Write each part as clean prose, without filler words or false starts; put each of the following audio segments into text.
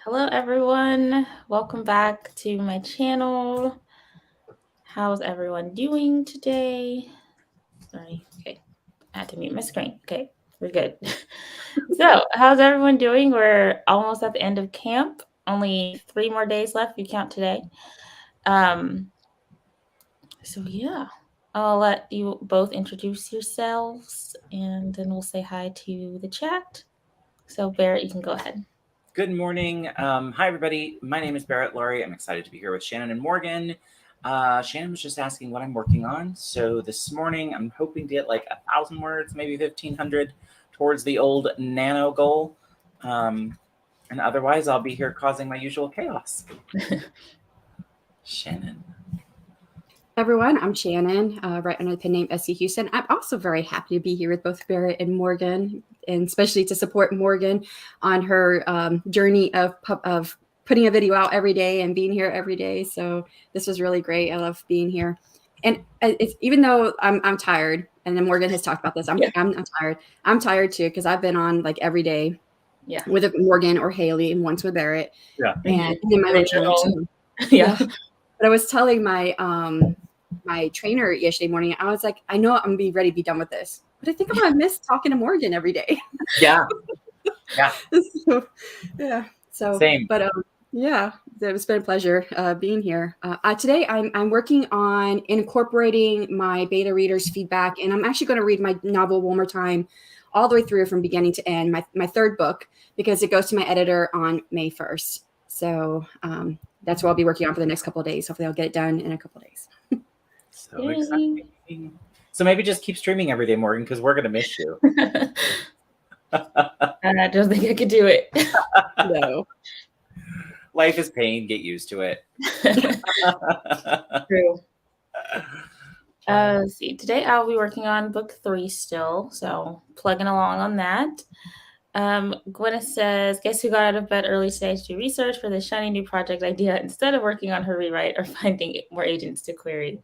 Hello, everyone. Welcome back to my channel. How's everyone doing today? Sorry. Okay. I had to mute my screen. Okay. We're good. So, how's everyone doing? We're almost at the end of camp. Only 3 more days left if you count today. So, yeah. I'll let you both introduce yourselves, and then we'll say hi to the chat. So, Barrett, you can go ahead. Good morning. Hi, everybody. My name is Barrett Laurie. I'm excited to be here with Shannon and Morgan. Shannon was just asking what I'm working on. So this morning, I'm hoping to get like 1,000 words, maybe 1,500 towards the old Nano goal. And otherwise, I'll be here causing my usual chaos. Shannon. Everyone, I'm Shannon, right under the pen name SC Huston. I'm also very happy to be here with both Barrett and Morgan, and especially to support Morgan on her journey of putting a video out every day and being here every day. So this was really great. I love being here, and it's, even though I'm tired, and then Morgan has talked about this, I'm tired. I'm tired too because I've been on like every day, with Morgan or Haley, and once with Barrett, and in my own channel too. But I was telling my trainer yesterday morning, I was like, I know I'm gonna be ready to be done with this, but I think I'm gonna miss talking to Morgan every day. So Same. But it's been a pleasure being here. Today I'm working on incorporating my beta readers' feedback, and I'm actually going to read my novel one more time, all the way through from beginning to end, my third book, because it goes to my editor on May 1st. So that's what I'll be working on for the next couple of days. Hopefully I'll get it done in a couple of days. So exciting. So maybe just keep streaming every day, Morgan, because we're going to miss you. And I don't think I could do it. No. Life is pain. Get used to it. True. Let's see. Today I'll be working on book 3 still, so plugging along on that. Gwyneth says, guess who got out of bed early today to do research for the shiny new project idea instead of working on her rewrite or finding more agents to query?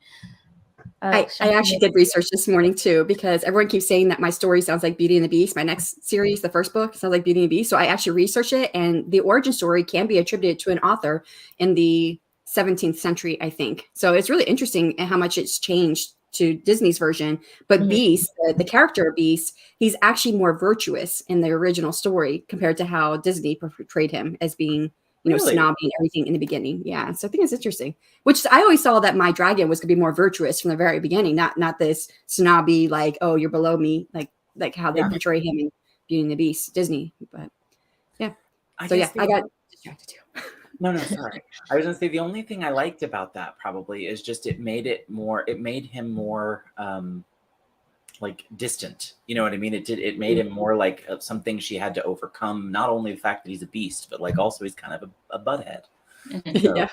I actually did research this morning too, because everyone keeps saying that my story sounds like Beauty and the Beast. My next series, the first book, sounds like Beauty and the Beast. So I actually researched it, and the origin story can be attributed to an author in the 17th century, I think. So it's really interesting how much it's changed to Disney's version. But Beast, the character of Beast, he's actually more virtuous in the original story compared to how Disney portrayed him as being, snobby and everything in the beginning. Yeah. So I think it's interesting, which I always saw that my dragon was going to be more virtuous from the very beginning, not this snobby, like, oh, you're below me, like how they portray him in Beauty and the Beast, Disney. But yeah. I got distracted too. No, sorry. I was going to say the only thing I liked about that probably is just it made him more like distant. You know what I mean? It made him more like something she had to overcome. Not only the fact that he's a beast, but like also he's kind of a butthead. So.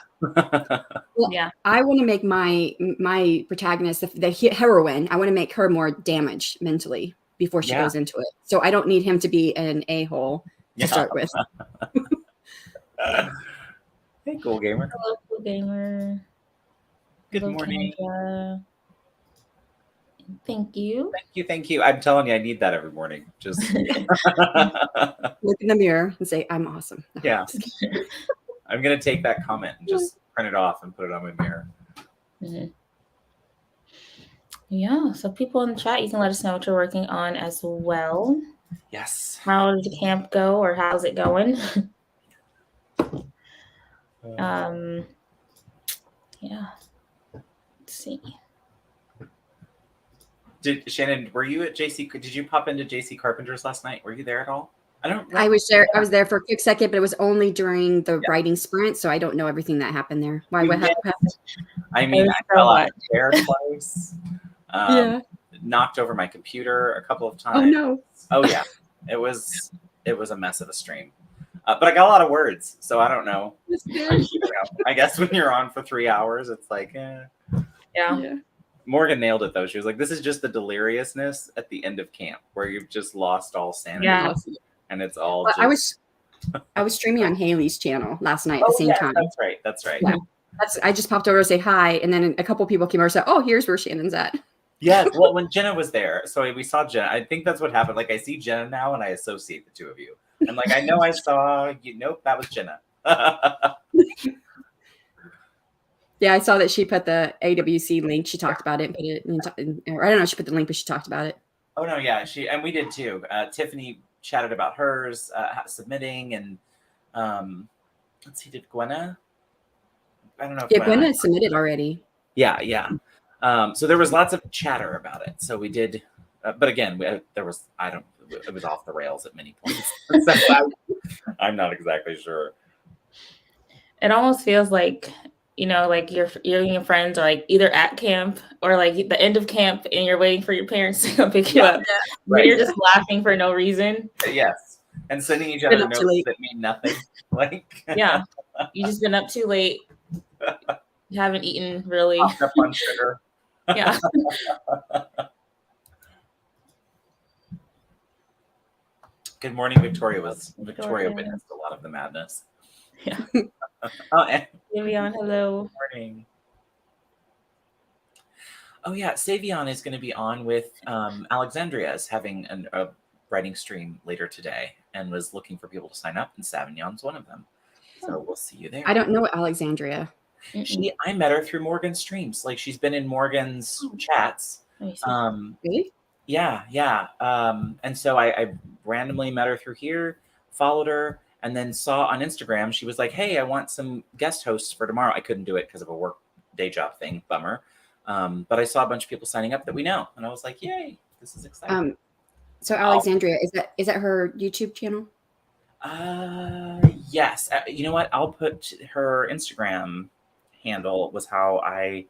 I want to make my protagonist, the heroine, I want to make her more damaged mentally before she goes into it. So I don't need him to be an a-hole to start with. Hey, Cool Gamer. Hello, Cool Gamer. Good morning. Kendra. Thank you. Thank you. I'm telling you, I need that every morning. Just look in the mirror and say, I'm awesome. No, yeah. I'm going to take that comment and just print it off and put it on my mirror. Yeah. So people in the chat, you can let us know what you're working on as well. Yes. How did the camp go, or how's it going? Yeah. Let's see. Shannon, were you at JC? Did you pop into JC Carpenter's last night? Were you there at all? I was there. I was there for a quick second, but it was only during the writing sprint, so I don't know everything that happened there. Why? What happened? I mean, I fell out of the chair twice. Knocked over my computer a couple of times. Oh no! Oh yeah, it was a mess of a stream. But I got a lot of words, so I don't know. I guess when you're on for 3 hours, it's like, Yeah. Morgan nailed it though. She was like, "This is just the deliriousness at the end of camp, where you've just lost all sanity, and it's all." Well, I was streaming on Haley's channel last night at the same time. That's right. Yeah. I just popped over to say hi, and then a couple people came over and said, "Oh, here's where Shannon's at." Yeah, well, when Jenna was there, so we saw Jenna. I think that's what happened. Like, I see Jenna now, and I associate the two of you. And like, I know I saw you. Nope, that was Jenna. Yeah, I saw that she put the AWC link. She talked about it, or I don't know if she put the link, but she talked about it. Oh no, yeah, and we did too. Tiffany chatted about hers submitting, and let's see, did Gwenna? I don't know if Gwenna submitted already. Yeah. So there was lots of chatter about it. So we did, but again, it was off the rails at many points. So I'm not exactly sure. It almost feels like, like you and your friends are like either at camp or like the end of camp and you're waiting for your parents to come pick you up. Right. You're just laughing for no reason. Yes. And sending each other notes that mean nothing. Like, yeah. You just been up too late. You haven't eaten really. Popped up on sugar. Yeah. Good morning, Victoria. Victoria witnessed a lot of the madness. Yeah. Savion, hello. Good morning. Oh yeah, Savion is going to be on with Alexandria is having a writing stream later today and was looking for people to sign up, and Savion's one of them. So we'll see you there. I don't know Alexandria. I met her through Morgan's streams. Like she's been in Morgan's chats. Really? Yeah. And so I randomly met her through here, followed her, and then saw on Instagram, she was like, hey, I want some guest hosts for tomorrow. I couldn't do it because of a work day job thing. Bummer. But I saw a bunch of people signing up that we know. And I was like, yay, this is exciting. So Alexandria, is that her YouTube channel? Yes. You know what? I'll put her Instagram handle was how I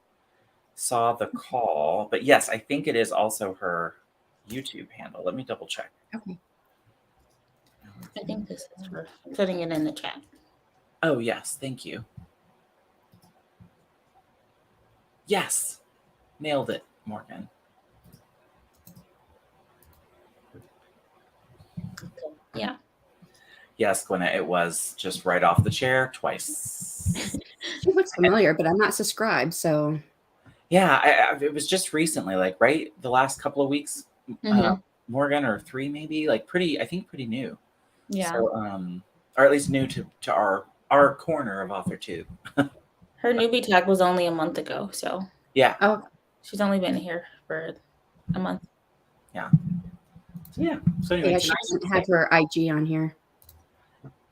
saw the call. But yes, I think it is also her YouTube handle. Let me double check. Okay. I think this is her putting it in the chat. Oh, yes. Thank you. Yes. Nailed it, Morgan. Yeah. Yes, Gwenna, it was just right off the chair twice. She looks familiar, but I'm not subscribed, so. Yeah, it was just recently, like right the last couple of weeks, Morgan, or 3 maybe, like pretty new. Yeah. So, or at least new to our corner of AuthorTube. Her newbie tag was only a month ago, so. Yeah. Oh, she's only been here for a month. Yeah. So yeah. So anyway, she doesn't have her IG on here.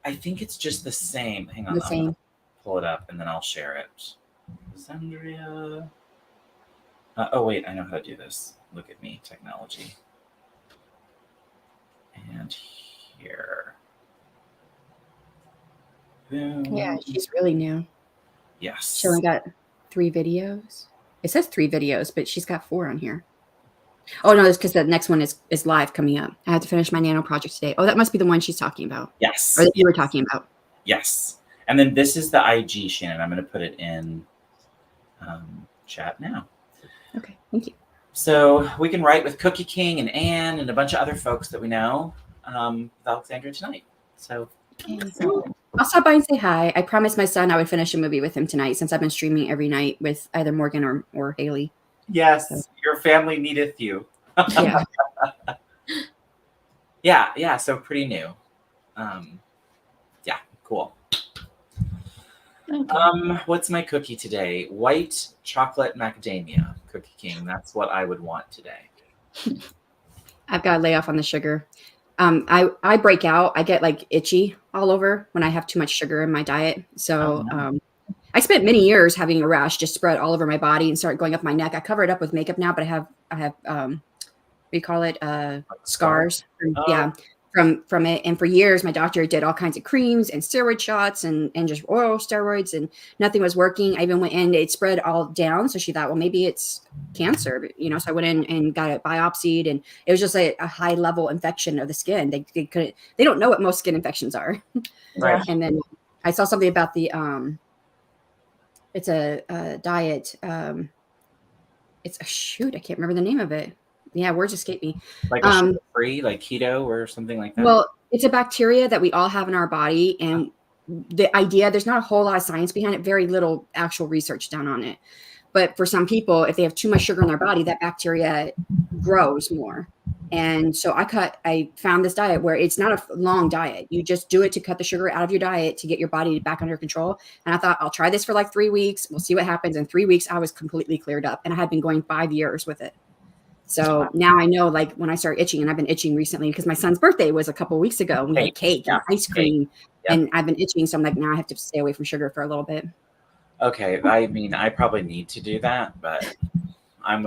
I think it's just the same. Hang on. The same. Pull it up and then I'll share it. Alexandria. Oh wait, I know how to do this. Look at me, technology. And here. Boom. Yeah, she's really new. Yes. She only got 3 videos. It says 3 videos, but she's got 4 on here. Oh no, it's because the next one is live coming up. I have to finish my Nano project today. Oh, that must be the one she's talking about. Yes. Or that you were talking about. Yes. And then this is the IG, Shannon. I'm going to put it in chat now. Okay, thank you. So we can write with Cookie King and Anne and a bunch of other folks that we know with Alexandria tonight. So I'll stop by and say hi. I promised my son I would finish a movie with him tonight since I've been streaming every night with either Morgan or Haley. Yes, so. Your family needeth you. Yeah. Yeah. So pretty new. Yeah, cool. Okay. What's my cookie today? White chocolate macadamia, Cookie King. That's what I would want today. I've got to lay off on the sugar. I break out. I get like itchy all over when I have too much sugar in my diet. So I spent many years having a rash just spread all over my body and started going up my neck. I cover it up with makeup now, but I have what do you call it? Scars. Yeah. From it. And for years, my doctor did all kinds of creams and steroid shots and just oral steroids, and nothing was working. I even went in, it spread all down. So she thought, well, maybe it's cancer, so I went in and got it biopsied, and it was just a high level infection of the skin. They don't know what most skin infections are. Right. And then I saw something about the, it's a diet. It's I can't remember the name of it. Yeah, words escape me. Like a sugar-free, like keto or something like that? Well, it's a bacteria that we all have in our body. And the idea, there's not a whole lot of science behind it, very little actual research done on it. But for some people, if they have too much sugar in their body, that bacteria grows more. And so I found this diet where it's not a long diet. You just do it to cut the sugar out of your diet to get your body back under control. And I thought, I'll try this for like 3 weeks. We'll see what happens. In 3 weeks, I was completely cleared up, and I had been going 5 years with it. So now I know, like, when I start itching, and I've been itching recently because my son's birthday was a couple of weeks ago, and we had cake and ice cream, and I've been itching. So I'm like, now I have to stay away from sugar for a little bit. Okay. I mean, I probably need to do that, but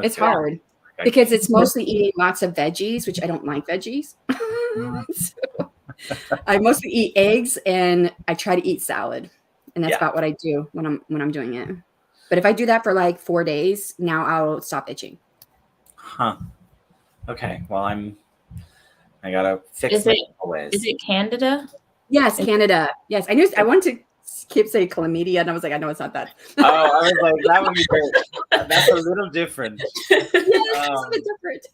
it's hard. Because it's mostly eating lots of veggies, which I don't like veggies. So I mostly eat eggs, and I try to eat salad, and that's about what I do when I'm doing it. But if I do that for like 4 days, now I'll stop itching. Huh. Okay. Well, I gotta fix it. Is it Candida? Yes, Canada. Yes, I knew. I wanted to keep saying chlamydia, and I was like, I know it's not that. Oh, I was like, that would be great. That's a little different. Yeah, it's a bit different.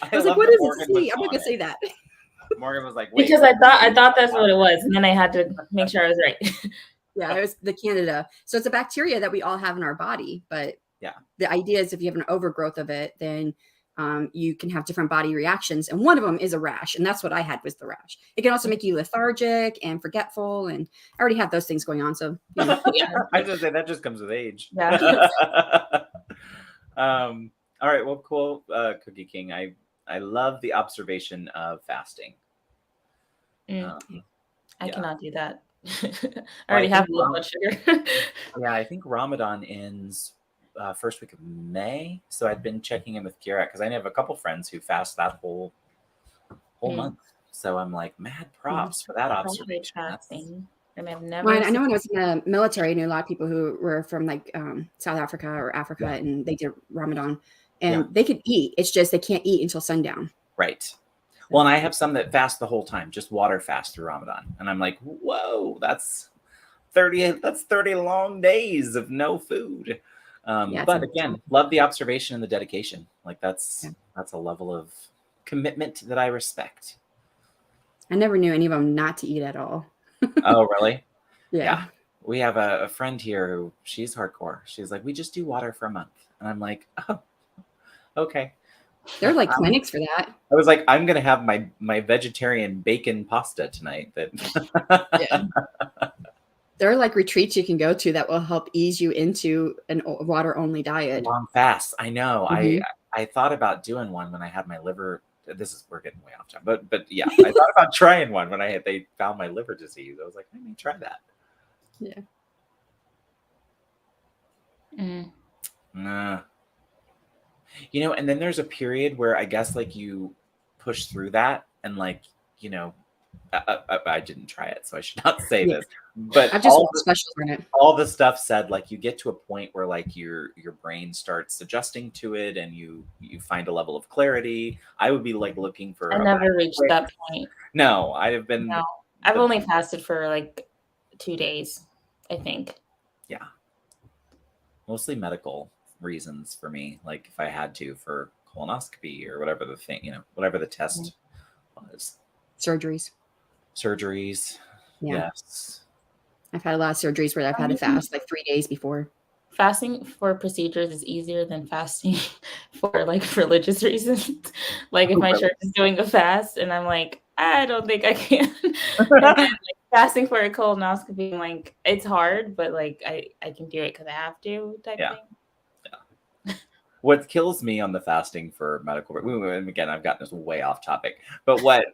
I was like, what is it? See, I'm not gonna say that. Morgan was like, wait. Because I thought that's what it was, and then I had to make sure I was right. Yeah, it was the Candida. So it's a bacteria that we all have in our body, but the idea is if you have an overgrowth of it, then you can have different body reactions, and one of them is a rash, and that's what I had, was the rash. It can also make you lethargic and forgetful, and I already have those things going on. So I was gonna say that just comes with age. Yeah. All right. Well, cool, Cookie King. I love the observation of fasting. I cannot do that. I already have low blood sugar. Yeah, I think Ramadan ends first week of May. So I'd been checking in with Kira because I have a couple friends who fast that whole month. So I'm like, mad props for that observation. I know when I was in the military, I knew a lot of people who were from like South Africa or Africa, and they did Ramadan, and they could eat. It's just they can't eat until sundown. Right. Well, and I have some that fast the whole time, just water fast through Ramadan. And I'm like, whoa, that's 30 long days of no food. But again, love the observation and the dedication. Like that's a level of commitment that I respect. I never knew any of them not to eat at all. Oh, really? Yeah. We have a friend here who she's hardcore. She's like, we just do water for a month. And I'm like, oh, okay. There are like clinics for that. I was like, I'm going to have my vegetarian bacon pasta tonight. There are like retreats you can go to that will help ease you into a water only diet. Long fast. I know. Mm-hmm. I thought about doing one when I had my liver. We're getting way off time, but yeah, I thought about trying one when they found my liver disease. I was like, I may try that. Yeah. And then there's a period where I guess like you push through that, and like, I didn't try it, so I should not say this. But I've just specials in it. All the stuff said, like, you get to a point where like your brain starts adjusting to it, and you find a level of clarity. I would be like looking for. I never reached that point. No, I've only fasted for like 2 days, I think. Yeah. Mostly medical reasons for me, like if I had to for colonoscopy or whatever the thing, whatever the test was. Surgeries. Yeah. Yes. I've had a lot of surgeries where I've had to fast like 3 days before. Fasting for procedures is easier than fasting for like religious reasons. Like if my church is doing a fast and I'm like, I don't think I can. Like, fasting for a colonoscopy, I'm like, it's hard, but like I can do it because I have to type thing. Yeah. What kills me on the fasting for medical, and again, I've gotten this way off topic, but what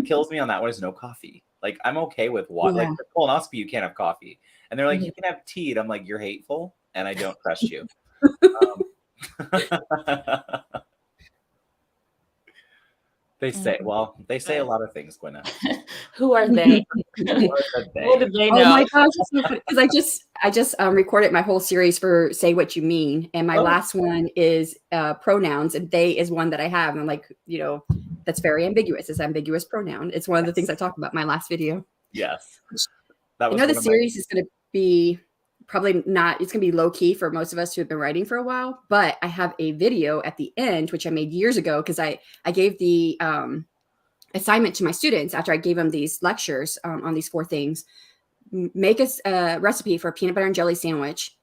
kills me on that one is no coffee. Like I'm okay with water. Like for colonoscopy, you can't have coffee, and they're like, you can have tea. And I'm like, you're hateful, and I don't trust you. They say a lot of things, Gwenna. Who are they? What do they know? Oh my gosh, because I just recorded my whole series for Say What You Mean, and my last one is pronouns, and they is one that I have, and I'm like, that's very ambiguous. It's ambiguous pronoun. It's one of the things I talked about in my last video. Yes, the series is going to be probably not. It's going to be low key for most of us who have been writing for a while, but I have a video at the end which I made years ago because I gave the assignment to my students after I gave them these lectures on these 4 things. Make a recipe for a peanut butter and jelly sandwich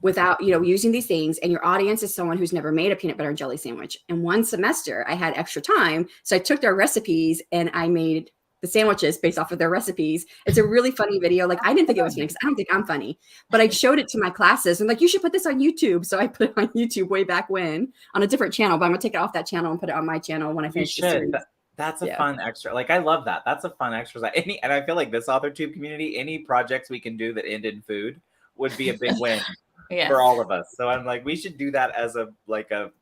without, using these things, and your audience is someone who's never made a peanut butter and jelly sandwich. And one semester I had extra time, so I took their recipes and I made the sandwiches based off of their recipes. It's a really funny video. Like, I didn't think it was funny because I don't think I'm funny, but I showed it to my classes and like, you should put this on YouTube. So I put it on YouTube way back when on a different channel, but I'm gonna take it off that channel and put it on my channel when I finish the series. That's a fun extra. Like, I love that. That's a fun exercise. And I feel like this AuthorTube community, any projects we can do that end in food would be a big win for all of us. So I'm like, we should do that as a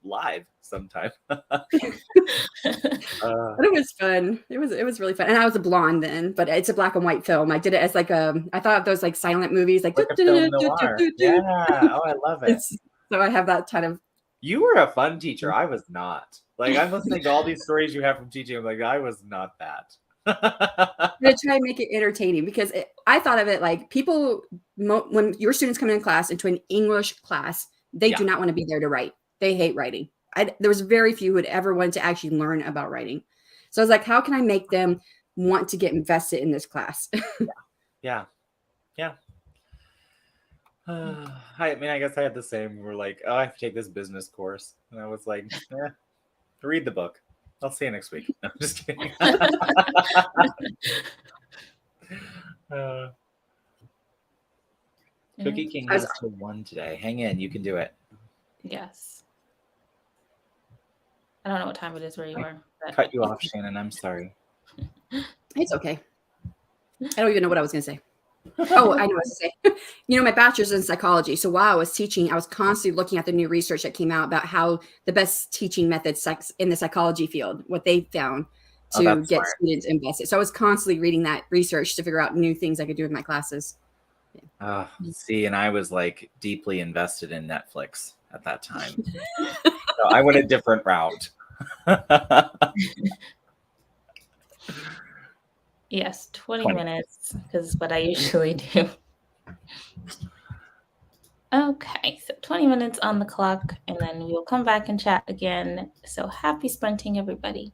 live sometime. But it was fun. It was really fun. And I was a blonde then, but it's a black and white film. I did it as like I thought of those like silent movies, like a film noir. Yeah. Oh, I love it. So I have that kind of. You were a fun teacher. I was not. Like, I'm listening to all these stories you have from teaching. I'm like, I was not that. I'm gonna try and make it entertaining because I thought of it like people, when your students come in class into an English class, they do not want to be there to write. They hate writing. There was very few who had ever wanted to actually learn about writing. So I was like, how can I make them want to get invested in this class? Yeah. I mean, I guess I had the same. We're like, oh, I have to take this business course. And I was like, read the book. I'll see you next week. No, I'm just kidding. Cookie King is to 1 today. Hang in. You can do it. Yes. I don't know what time it is where you are. Cut you off, Shannon. I'm sorry. It's okay. I don't even know what I was going to say. Oh, I know what I was going to say. My bachelor's in psychology. So while I was teaching, I was constantly looking at the new research that came out about how the best teaching methods in the psychology field, what they found to get students invested. So I was constantly reading that research to figure out new things I could do with my classes. See, and I was like deeply invested in Netflix at that time. So I went a different route. Yes, 20 minutes, because what I usually do. Okay, so 20 minutes on the clock, and then we'll come back and chat again. So happy sprinting, everybody.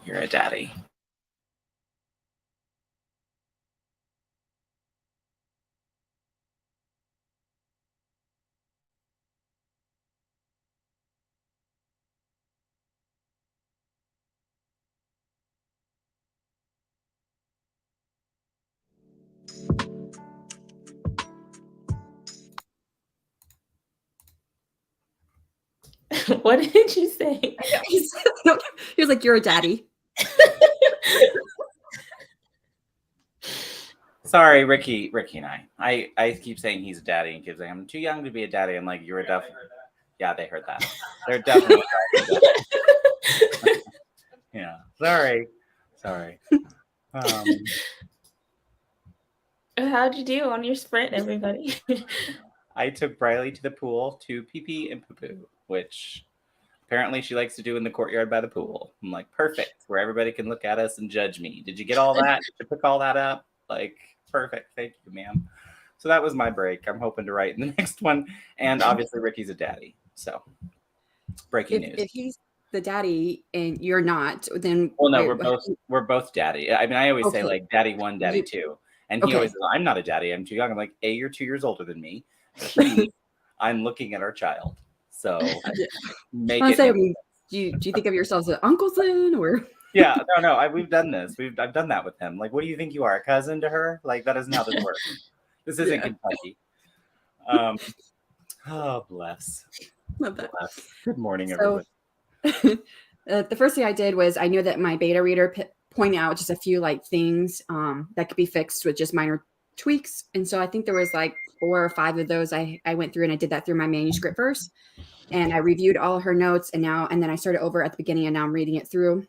You're a daddy. What did you say? He was like, "You're a daddy." Sorry, Ricky and I keep saying he's a daddy and keep saying I'm too young to be a daddy. I'm like, you're a definitely. Yeah, they heard that. They're definitely. Yeah. Sorry. How'd you do on your sprint, everybody? I took Briley to the pool to pee pee and poo poo, which apparently she likes to do in the courtyard by the pool. I'm like, perfect, where everybody can look at us and judge me. Did you get all that? Did you pick all that up? Like, perfect. Thank you, ma'am. So that was my break. I'm hoping to write in the next one. And obviously, Ricky's a daddy. So, breaking news. If he's the daddy and you're not, then well, no, we're both daddy. I mean, I always say Okay. like daddy one, daddy two, and he Okay. always says, "I'm not a daddy. I'm too young." I'm like, A, you're 2 years older than me. B, I'm looking at our child. So make I it. say, I mean, do you think of yourselves as uncles then, or? Yeah, no. We've done this. I've done that with him. Like, what do you think you are, a cousin to her? Like, that isn't how this works. This isn't Kentucky. Oh, bless. Love that. Bless. Good morning, everybody. The first thing I did was I knew that my beta reader pointed out just a few like things that could be fixed with just minor tweaks, and so I think there was like 4 or 5 of those I went through, and I did that through my manuscript first, and I reviewed all her notes, and then I started over at the beginning, and now I'm reading it through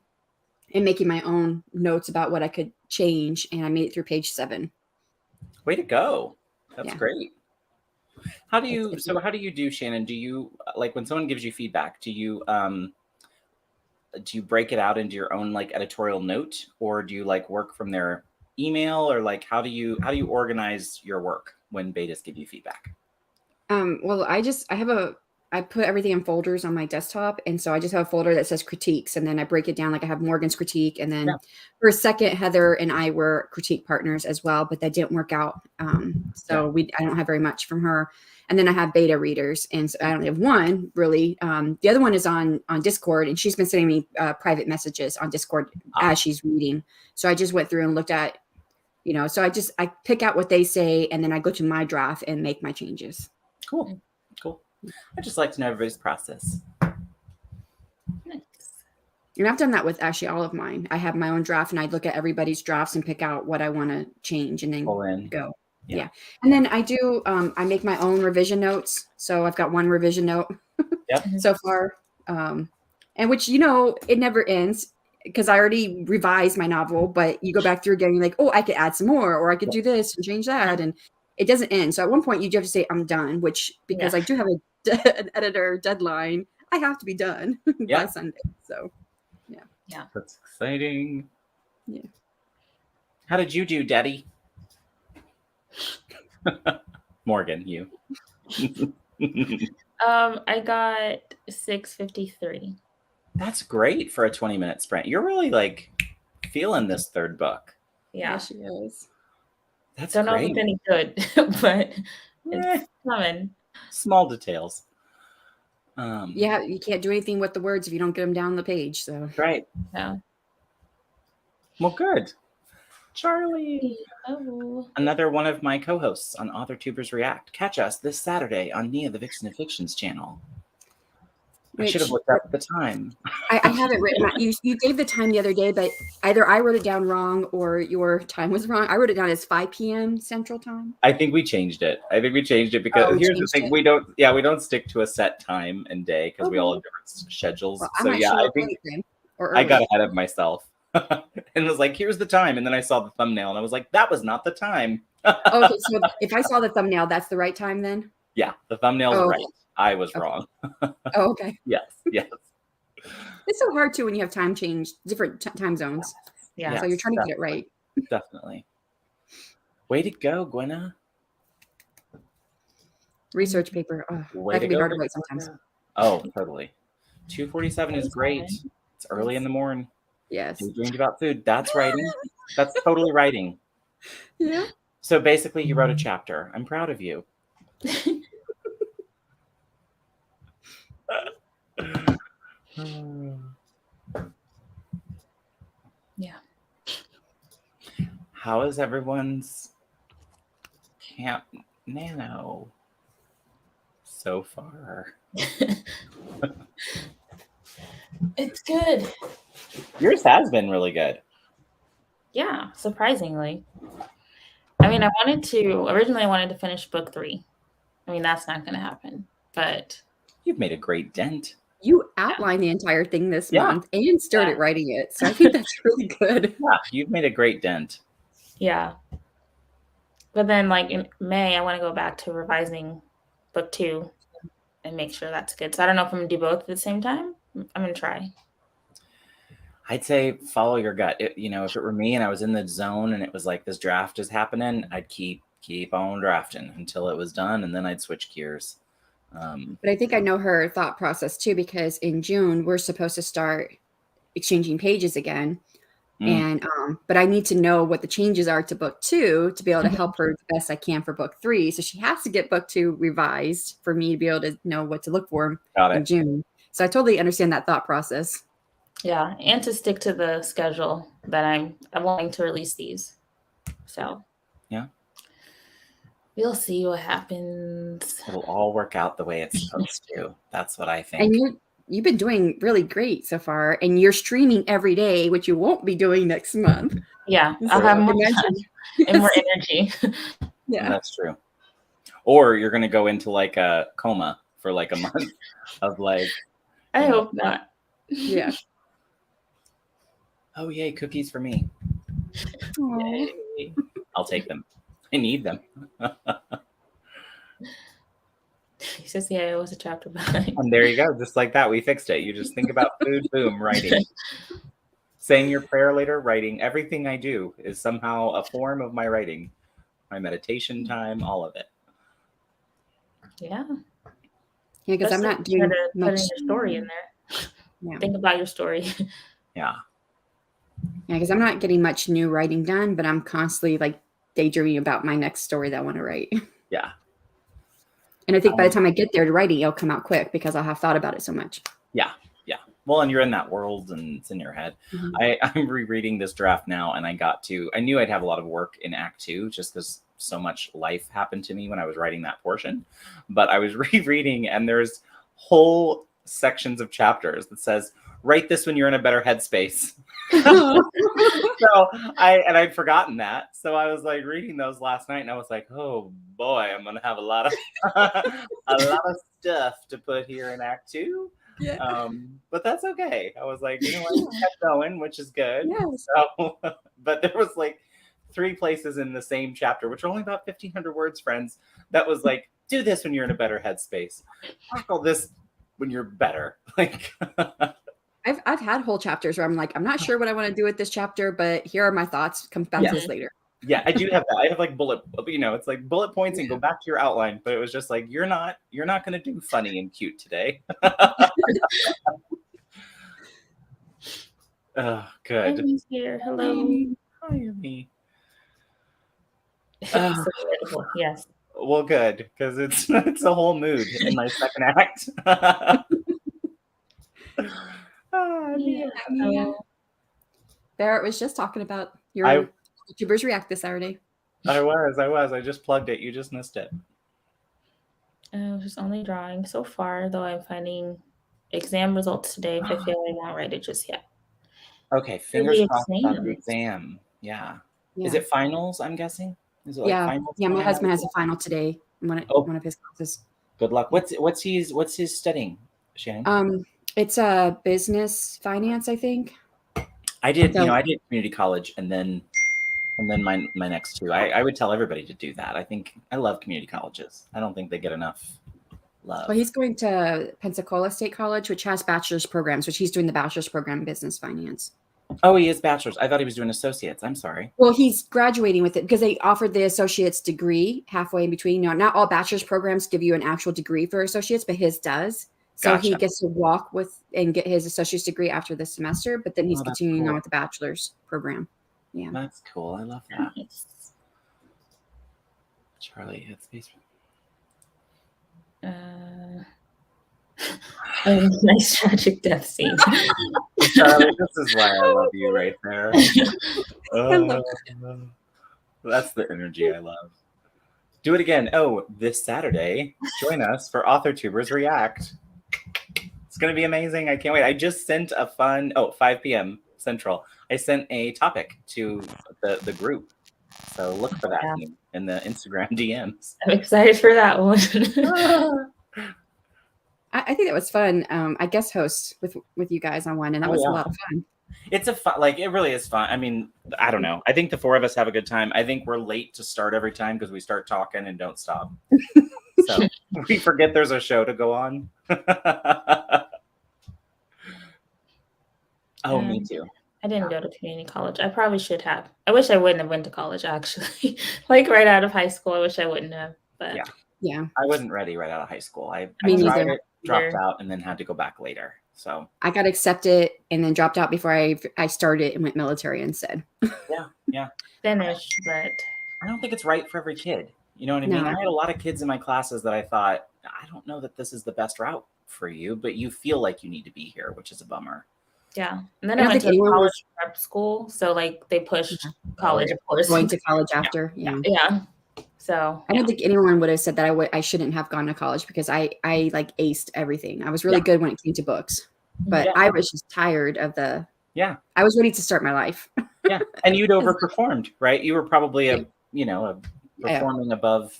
and making my own notes about what I could change, and I made it through page 7. Way to go! That's Yeah. great. How do you do, Shannon? Do you, like, when someone gives you feedback, do you break it out into your own like editorial note, or do you like work from their email, or like how do you organize your work when betas give you feedback? Well, I put everything in folders on my desktop, and so I just have a folder that says critiques, and then I break it down. Like I have Morgan's critique, and then for a second, Heather and I were critique partners as well, but that didn't work out. So I don't have very much from her. And then I have beta readers, and so I only have one really. The other one is on Discord, and she's been sending me private messages on Discord as she's reading. So I just went through and looked at, so I pick out what they say, and then I go to my draft and make my changes. Cool. I just like to know everybody's process. Nice. And I've done that with actually all of mine. I have my own draft, and I look at everybody's drafts and pick out what I want to change, and then go. Yeah. And then I do, I make my own revision notes. So I've got one revision note so far. And which, it never ends because I already revised my novel, but you go back through again, you're like, oh, I could add some more, or I could do this and change that. And it doesn't end. So at one point you do have to say, I'm done, which because I do have an editor deadline, I have to be done by Sunday. So yeah. That's exciting. Yeah. How did you do, Daddy? Morgan, you. I got 653. That's great for a 20-minute sprint. You're really like feeling this third book. Yeah, she is. That's don't great. know if it's any good, but it's coming. Small details. Yeah, you can't do anything with the words if you don't get them down the page. So right. Yeah. Well, good. Charlie. Oh. Another one of my co-hosts on AuthorTubers React. Catch us this Saturday on Nia the Vixen of Fictions channel. I should have looked up the time. I have it written. You gave the time the other day, but either I wrote it down wrong or your time was wrong. I wrote it down as 5 p.m. Central Time. I think we changed it. Because here's the thing: we don't stick to a set time and day because we all have different schedules. Well, so yeah, I think I got ahead of myself and was like, "Here's the time," and then I saw the thumbnail and I was like, "That was not the time." Okay, so if I saw the thumbnail, that's the right time then? Yeah, the thumbnail's right. I was wrong. Oh, okay. Yes. It's so hard too when you have time change, different time zones. Yeah. So you're trying to get it right. Definitely. Way to go, Gwenna. Research paper. That can be hard to write sometimes. Oh, totally. 2:47 is great. It's early in the morning. Yes. You dreamed about food. That's writing. That's totally writing. Yeah. So basically, you wrote a chapter. I'm proud of you. Yeah. How is everyone's Camp Nano so far? It's good. Yours has been really good. Yeah, surprisingly. I mean, originally I wanted to finish book 3. I mean, that's not going to happen, but You've made a great dent. You outlined the entire thing this Yeah. month and started writing it. So I think that's really good. Yeah, you've made a great dent. yeah. But then like in May, I want to go back to revising book 2 and make sure that's good. So I don't know if I'm going to do both at the same time. I'm going to try. I'd say follow your gut. If it were me and I was in the zone and it was like this draft is happening, I'd keep on drafting until it was done, and then I'd switch gears. But I think I know her thought process too, because in June we're supposed to start exchanging pages again. And but I need to know what the changes are to book 2 to be able to help her the best I can for book 3. So she has to get book 2 revised for me to be able to know what to look for in June. So I totally understand that thought process. Yeah, and to stick to the schedule that I'm wanting to release these. So yeah, we'll see what happens. It'll all work out the way it's supposed to. That's what I think. And you've been doing really great so far, and you're streaming every day, which you won't be doing next month. Yeah, I'll have more time and more energy. Yeah, that's true. Or you're going to go into like a coma for like a month of like. I hope not. Yeah. Oh, yay, cookies for me. Yay. I'll take them. I need them. He says, yeah, it was a chapter behind. And there you go. Just like that, we fixed it. You just think about food, boom, writing. Saying your prayer later, writing. Everything I do is somehow a form of my writing. My meditation time, all of it. Yeah. Yeah, because I'm not doing much. Putting your story in there. Yeah. Think about your story. Yeah. Yeah, because I'm not getting much new writing done, but I'm constantly like daydreaming about my next story that I want to write. Yeah. And I think by the time I get there to writing, it'll come out quick because I'll have thought about it so much. Yeah. Yeah. Well, and you're in that world and it's in your head. Mm-hmm. I'm rereading this draft now, and I knew I'd have a lot of work in Act 2 just because so much life happened to me when I was writing that portion. But I was rereading, and there's whole sections of chapters that says, write this when you're in a better headspace. So I'd forgotten that. So I was like reading those last night, and I was like, oh boy, I'm gonna have a lot of stuff to put here in Act 2. Yeah. But that's okay. I was like, I kept going, which is good. Yes. So, but there was like 3 places in the same chapter, which are only about 1,500 words, friends. That was like, do this when you're in a better headspace. Tackle this when you're better. Like. I've had whole chapters where I'm like, I'm not sure what I want to do with this chapter, but here are my thoughts. Come back to this later. Yeah, I do have that. I have like it's like bullet points and go back to your outline. But it was just like, you're not going to do funny and cute today. Oh, good. Amy's here. Hello. Hi, Amy. Yes. Well, good, because it's a whole mood in my second act. Barrett was just talking about your YouTubers React this Saturday. I was. I just plugged it. You just missed it. I was just only drawing so far, though I'm finding exam results today. If I feel I won't write it just yet. Okay, fingers crossed about the exam. Yeah. Is it finals, I'm guessing? Is it like finals? Yeah, my husband has a final today in one of his classes. Good luck. What's his studying, Shannon? It's a business finance, I think. I did, I did community college and then my next 2. I would tell everybody to do that. I love community colleges. I don't think they get enough love. Well, he's going to Pensacola State College, which has bachelor's programs, which he's doing the bachelor's program in business finance. Oh, he is bachelor's. I thought he was doing associates. I'm sorry. Well, he's graduating with it because they offered the associate's degree halfway in between. Not all bachelor's programs give you an actual degree for associates, but his does. So he Gotcha. gets to walk with and get his associate's degree after this semester, but then he's that's continuing cool. on with the bachelor's program. Yeah. That's cool. I love that. Nice. Charlie, it's basement. Nice tragic death scene. Charlie, this is why I love you right there. That's the energy I love. Do it again. Oh, this Saturday, join us for AuthorTubers React. It's going to be amazing. I can't wait. I just sent a fun, 5 p.m. Central. I sent a topic to the group. So look for that in the Instagram DMs. I'm excited for that one. I think that was fun. I guest host with you guys on one, and that was a lot of fun. It's a fun, like, it really is fun. I mean, I don't know. I think the 4 of us have a good time. I think we're late to start every time because we start talking and don't stop. So we forget there's a show to go on. Me too. I didn't go to community college. I probably should have. I wish I wouldn't have went to college, actually. Like right out of high school, I wish I wouldn't have. But yeah, I wasn't ready right out of high school. I tried it, dropped out, and then had to go back later. So I got accepted and then dropped out before I started and went military instead. Yeah. Finished, but I don't think it's right for every kid. You know what I mean? I had a lot of kids in my classes that I thought, I don't know that this is the best route for you, but you feel like you need to be here, which is a bummer. Yeah. And then I went to college prep school. So like they pushed college, of course. Going to college after. Yeah. So I don't think anyone would have said that I shouldn't have gone to college because I like aced everything. I was really good when it came to books, but I was just tired of I was ready to start my life. Yeah. And you'd overperformed, right? You were probably performing above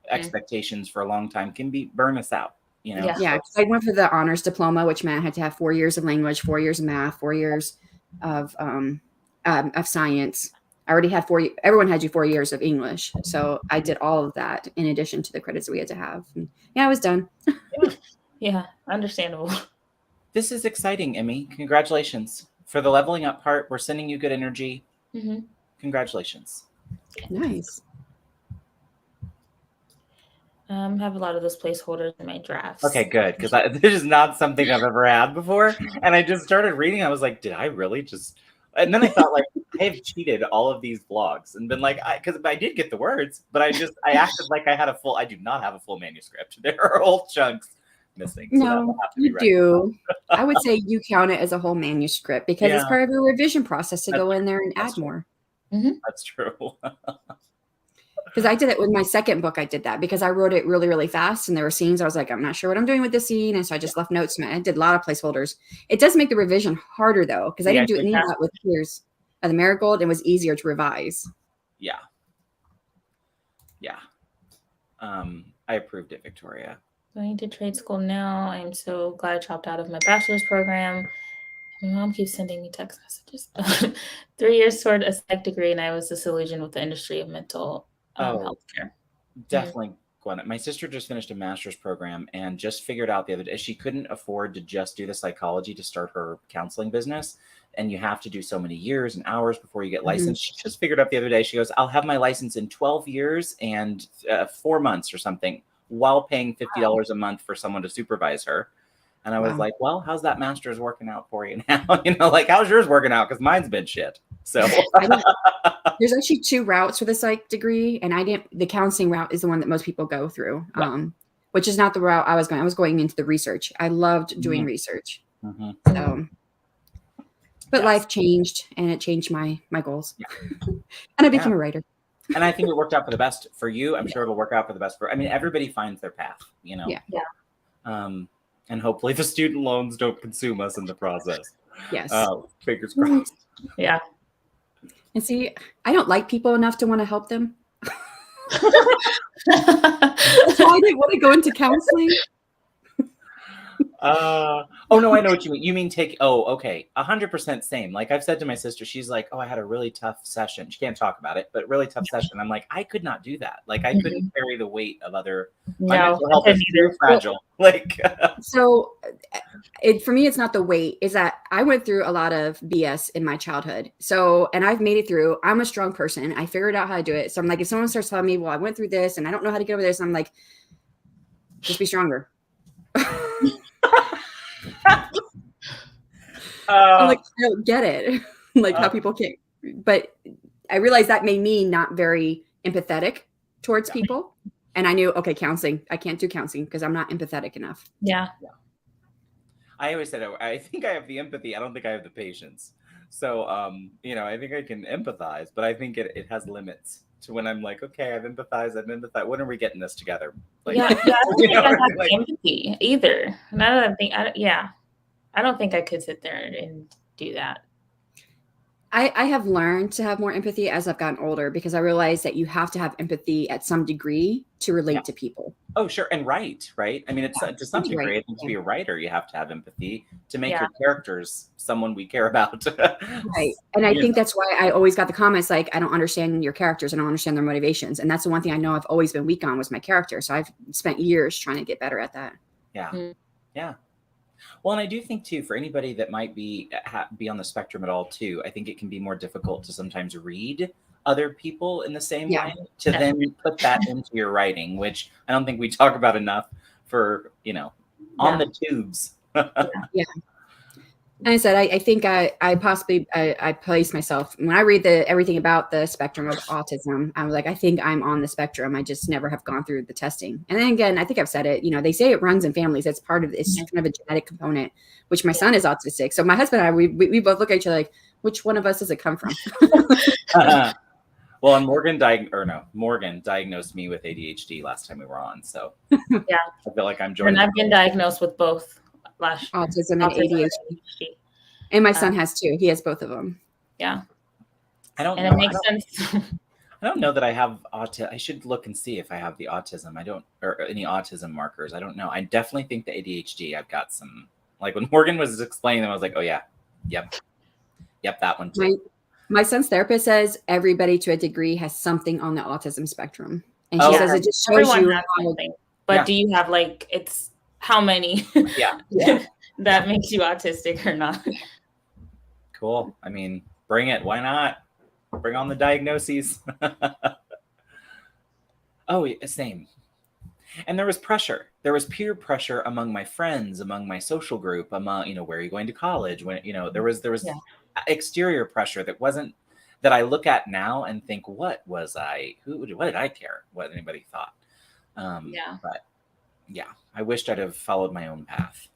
expectations for a long time can burn us out. Yeah, I went for the honors diploma, which meant I had to have 4 years of language, 4 years of math, 4 years of science. I already had everyone had 4 years of English. So I did all of that in addition to the credits that we had to have. And I was done. Yeah, understandable. This is exciting, Emmy. Congratulations. For the leveling up part, we're sending you good energy. Mm-hmm. Congratulations. Nice. I have a lot of those placeholders in my drafts. Okay, good. Because this is not something I've ever had before. And I just started reading. I was like, did I really just... And then I thought, like, I have cheated all of these vlogs and been like, because I did get the words, but I acted like I had I do not have a full manuscript. There are whole chunks missing. So no, you do. I would say you count it as a whole manuscript because it's part of your revision process to go in there and add more. Mm-hmm. That's true. Because I did it with my second book. I did that because I wrote it really, really fast. And there were scenes I was like, I'm not sure what I'm doing with this scene. And so I just left notes. I did a lot of placeholders. It does make the revision harder, though, because I didn't do any of that with Tears of the Marigold. It was easier to revise. Yeah. I approved it, Victoria. Going to trade school now. I'm so glad I dropped out of my bachelor's program. My mom keeps sending me text messages. 3 years toward a psych degree, and I was disillusioned with the industry of mental healthcare. Definitely, Gwen. My sister just finished a master's program and just figured out the other day she couldn't afford to just do the psychology to start her counseling business. And you have to do so many years and hours before you get licensed. She just figured out the other day, she goes, I'll have my license in 12 years and 4 months or something while paying $50 a month for someone to supervise her. And I was like, well, how's that master's working out for you now? Like, how's yours working out? Because mine's been shit. So there's actually 2 routes for the psych degree. And the counseling route is the one that most people go through, which is not the route I was going. I was going into the research. I loved doing research. Mm-hmm. So, but life changed and it changed my goals. And I became a writer. And I think it worked out for the best for you. I'm sure it'll work out for the best everybody finds their path, Yeah. And hopefully the student loans don't consume us in the process. Yes. Fingers crossed. Yeah. And see, I don't like people enough to want to help them. That's why I didn't want to go into counseling. No, I know what you mean. You mean okay. 100% same. Like I've said to my sister, she's like, I had a really tough session. She can't talk about it, but really tough session. I'm like, I could not do that. Like I couldn't carry the weight of other. My mental health is too fragile. Like, so for me, it's not the weight. Is that I went through a lot of BS in my childhood. So, and I've made it through. I'm a strong person. I figured out how to do it. So I'm like, if someone starts telling me, well, I went through this and I don't know how to get over this, I'm like, just be stronger. I'm like, I don't get it. Like how people can't, but I realized that made me not very empathetic towards people. And I knew, okay, counseling, I can't do counseling because I'm not empathetic enough. Yeah. I always said, I think I have the empathy. I don't think I have the patience. So, you know, I think I can empathize, but I think it has limits to when I'm like, okay, I've empathized. When are we getting this together? Like, I don't think I have empathy either. And I don't think I could sit there and do that. I have learned to have more empathy as I've gotten older because I realized that you have to have empathy at some degree to relate to people. Oh, sure. And right. I mean, it's to some degree, I think to be a writer, you have to have empathy to make your characters someone we care about. Right. And I think that's why I always got the comments like, I don't understand your characters. I don't understand their motivations. And that's the one thing I know I've always been weak on was my character. So I've spent years trying to get better at that. Yeah. Mm-hmm. Yeah. Well, and I do think too, for anybody that might be on the spectrum at all too, I think it can be more difficult to sometimes read other people in the same way to then put that into your writing, which I don't think we talk about enough for, you know, on the tubes. Yeah. And I said, I think I possibly place myself when I read everything about the spectrum of autism. I was like, I think I'm on the spectrum. I just never have gone through the testing. And then again, I think I've said it, you know, they say it runs in families. That's part of it's kind of a genetic component, which my son is autistic. So my husband and I, we both look at each other like, which one of us does it come from? Well, and Morgan diagnosed me with ADHD last time we were on. So I feel like I'm joining. And I've been diagnosed with both. Autism and ADHD. And my son has too. He has both of them. Yeah. I don't know. It makes sense. I don't know that I have autism. I should look and see if I have the autism. I don't, or any autism markers. I don't know. I definitely think the ADHD, I've got some, like when Morgan was explaining them, I was like, oh yeah, yep, that one too. My son's therapist says everybody to a degree has something on the autism spectrum. And she says it just shows you how, but do you have like, it's how many that makes you autistic or not? Cool. I mean, bring it. Why not? Bring on the diagnoses. Oh, same. And there was pressure. There was peer pressure among my friends, among my social group, among, you know, where are you going to college? When, you know, there was exterior pressure that I look at now and think, what did I care what anybody thought? But yeah, I wished I'd have followed my own path.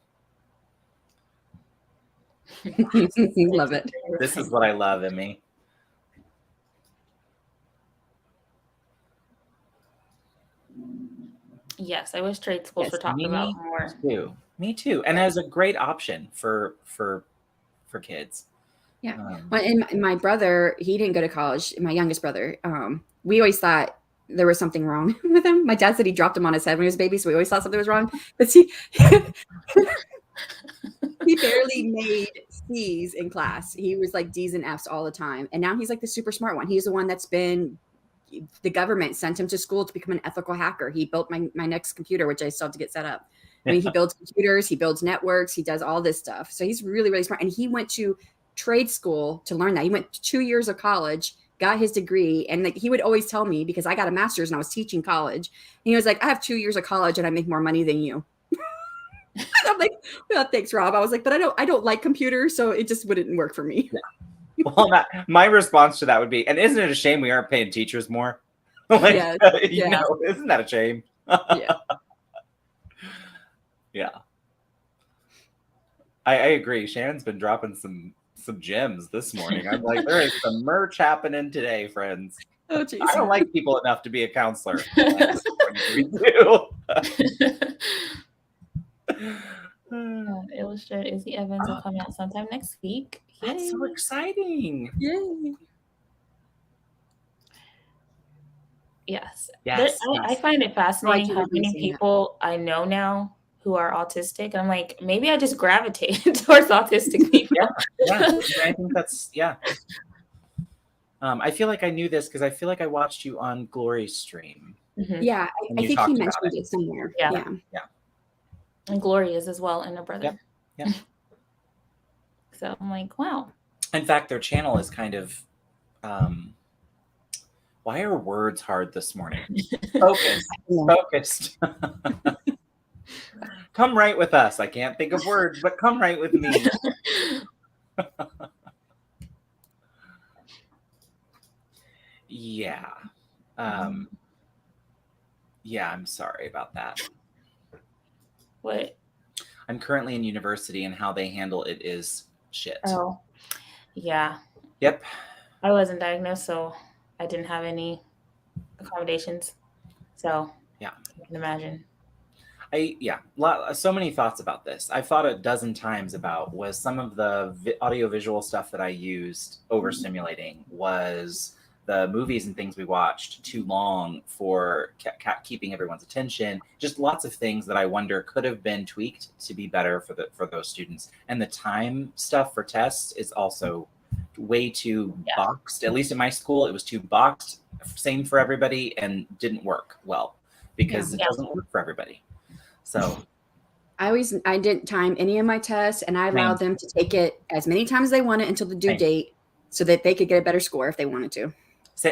Love it. This is what I love, Emmy. Yes, I wish trade schools were talking about more. Me too. And as a great option for kids. Yeah. And my brother, he didn't go to college. My youngest brother, we always thought there was something wrong with him. My dad said he dropped him on his head when he was a baby, so we always thought something was wrong. But he barely made C's in class. He was like D's and F's all the time. And now he's like the super smart one. He's the one that's been, the government sent him to school to become an ethical hacker. He built my next computer, which I still have to get set up. I mean, he builds computers, he builds networks, he does all this stuff. So he's really, really smart. And he went to trade school to learn that. He went 2 years of college, got his degree. And like, he would always tell me, because I got a master's and I was teaching college. And he was like, I have 2 years of college and I make more money than you. And I'm like, well, thanks, Rob. I was like, but I don't like computers, so it just wouldn't work for me. Yeah. Well, my response to that would be, and isn't it a shame we aren't paying teachers more? Like, you know, isn't that a shame? Yeah. I agree. Shannon's been dropping some gems this morning. I'm like, there is some merch happening today, friends. Oh, geez. I don't like people enough to be a counselor. We do. Illustrator Izzy Evans will come out sometime next week. That's so exciting. Yay. Yes. I find it fascinating how many people I know now who are autistic. And I'm like, maybe I just gravitate towards autistic people. Yeah. I think that's, I feel like I knew this because I feel like I watched you on Glory's stream. Mm-hmm. Yeah, I think he mentioned it somewhere. Yeah. And Glory is as well, and her brother. Yeah. So I'm like, wow. In fact, their channel is kind of, why are words hard this morning? Focused. Come write with us. I can't think of words, but come write with me. Yeah. Yeah, I'm sorry about that. What? I'm currently in university, and how they handle it is shit. Oh, yeah. Yep. I wasn't diagnosed, so I didn't have any accommodations. So yeah, I can imagine. So many thoughts about this. I've thought a dozen times about, was some of the audiovisual stuff that I used overstimulating? Was the movies and things we watched too long for keeping everyone's attention? Just lots of things that I wonder could have been tweaked to be better for those students. And the time stuff for tests is also way too boxed. At least in my school, it was too boxed. Same for everybody, and didn't work well because it doesn't work for everybody. So I didn't time any of my tests, and I allowed them to take it as many times as they wanted until the due date, so that they could get a better score if they wanted to.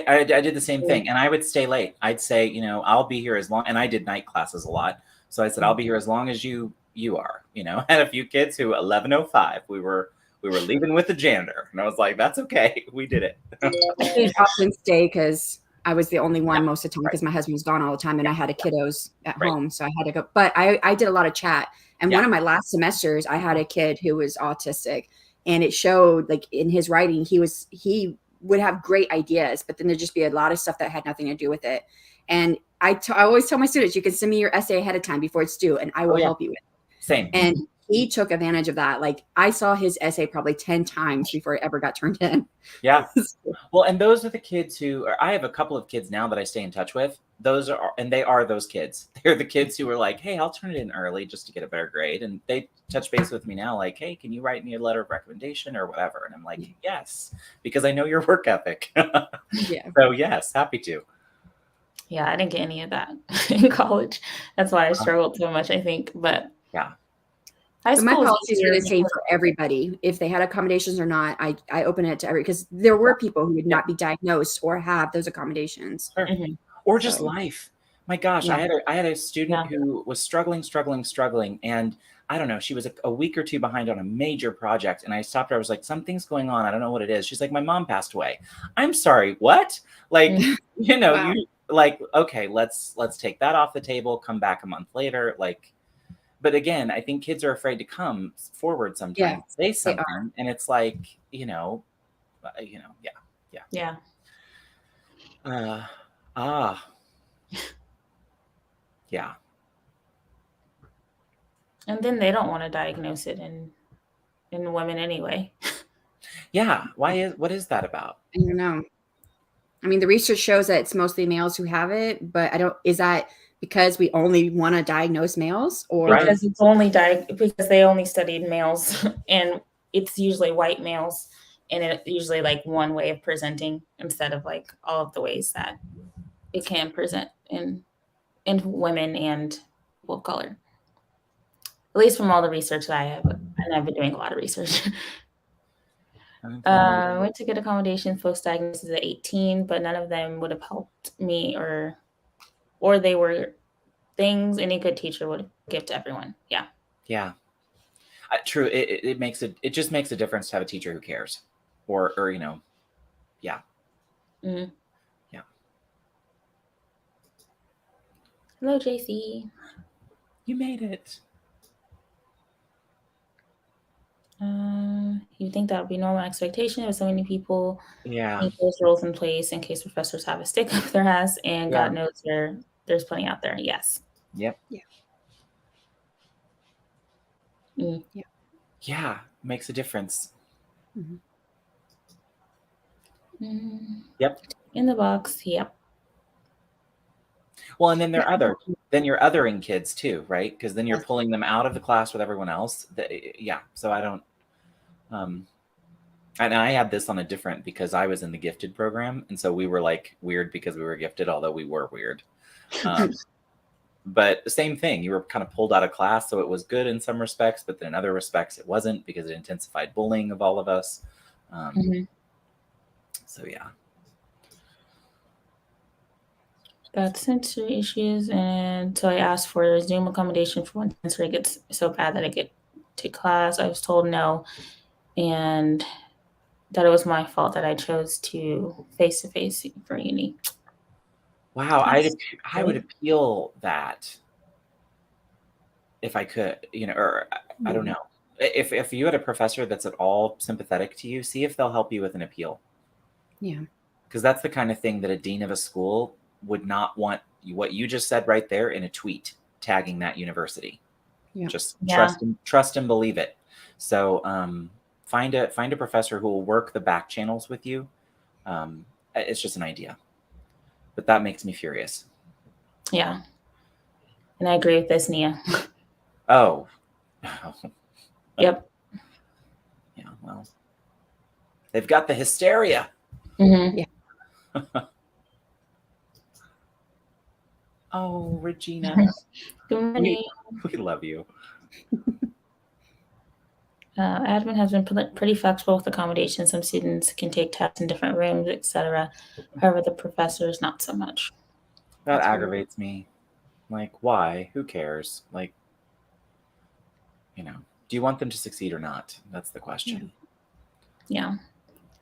I did the same thing, and I would stay late. I'd say, I'll be here as long, and I did night classes a lot. So I said, I'll be here as long as you are. I had a few kids who 11:05, we were leaving with the janitor, and I was like, that's okay, we did it. I did often stay because I was the only one most of the time, because my husband was gone all the time, and I had kiddos at home, so I had to go. But I did a lot of chat, and one of my last semesters, I had a kid who was autistic, and it showed, like, in his writing, he would have great ideas, but then there'd just be a lot of stuff that had nothing to do with it. And I always tell my students, you can send me your essay ahead of time before it's due, and I will help you with it. Same. And he took advantage of that. Like, I saw his essay probably 10 times before it ever got turned in. Yeah. Well, and those are the kids who I have a couple of kids now that I stay in touch with. They are those kids. They're the kids who are like, hey, I'll turn it in early just to get a better grade. And they touch base with me now, like, hey, can you write me a letter of recommendation or whatever? And I'm like, yes, because I know your work ethic. So yes, happy to. Yeah, I didn't get any of that in college. That's why I struggled so much, I think. But yeah. So my policies are the same for everybody. If they had accommodations or not, I open it to because there were people who would not be diagnosed or have those accommodations. Sure. Or just life. My gosh, I had a student who was struggling. And I don't know, she was a week or two behind on a major project. And I stopped her. I was like, something's going on. I don't know what it is. She's like, my mom passed away. I'm sorry, what? Like, you like, okay, let's take that off the table, come back a month later. Like, but again, I think kids are afraid to come forward sometimes, say something, and it's like, yeah. Yeah. And then they don't want to diagnose it in women anyway. Yeah. What is that about? I don't know. I mean, the research shows that it's mostly males who have it, but is that because we only want to diagnose males, or because it's only because they only studied males, and it's usually white males, and it's usually like one way of presenting instead of like all of the ways that it can present in women and people of color. At least from all the research that I have, and I've been doing a lot of research. Went to get accommodations post-diagnosis at 18, but none of them would have helped me, or they were things any good teacher would give to everyone. Yeah. Yeah. True. It just makes a difference to have a teacher who cares, or yeah. Mm-hmm. Yeah. Hello, JC. You made it. You think that would be normal expectation with so many people keep those rules in place in case professors have a stick up their ass, and God knows there's plenty out there. Yes. Yep. Yeah. Yeah. Yeah. Makes a difference. Mm-hmm. Yep. In the box. Yep. Well, and then then you're othering kids too, right? Because then you're pulling them out of the class with everyone else. So I don't. And I had this on a different, because I was in the gifted program, and so we were like weird because we were gifted, although we were weird. But the same thing, you were kind of pulled out of class, so it was good in some respects, but then in other respects it wasn't, because it intensified bullying of all of us. So yeah. Got sensory issues, and so I asked for Zoom accommodation for when sensory gets so bad that I get to class. I was told no, and that it was my fault that I chose to face for uni. Wow, That's I would appeal that if I could, or I don't know. If you had a professor that's at all sympathetic to you, see if they'll help you with an appeal. Yeah. Because that's the kind of thing that a dean of a school would not want what you just said right there in a tweet tagging that university. Yeah. Just Yeah. trust and believe it. So find a professor who will work the back channels with you. It's just an idea, but that makes me furious. Yeah. And I agree with this, Nia. Oh. Yep. Yeah, well, they've got the hysteria. Mm-hmm. Yeah. Oh, Regina. Good morning. We love you. Admin has been pretty flexible with accommodations. Some students can take tests in different rooms, etc. However, the professors not so much. That That's weird. aggravates me. Like, why? Who cares? Like, do you want them to succeed or not? That's the question. Yeah.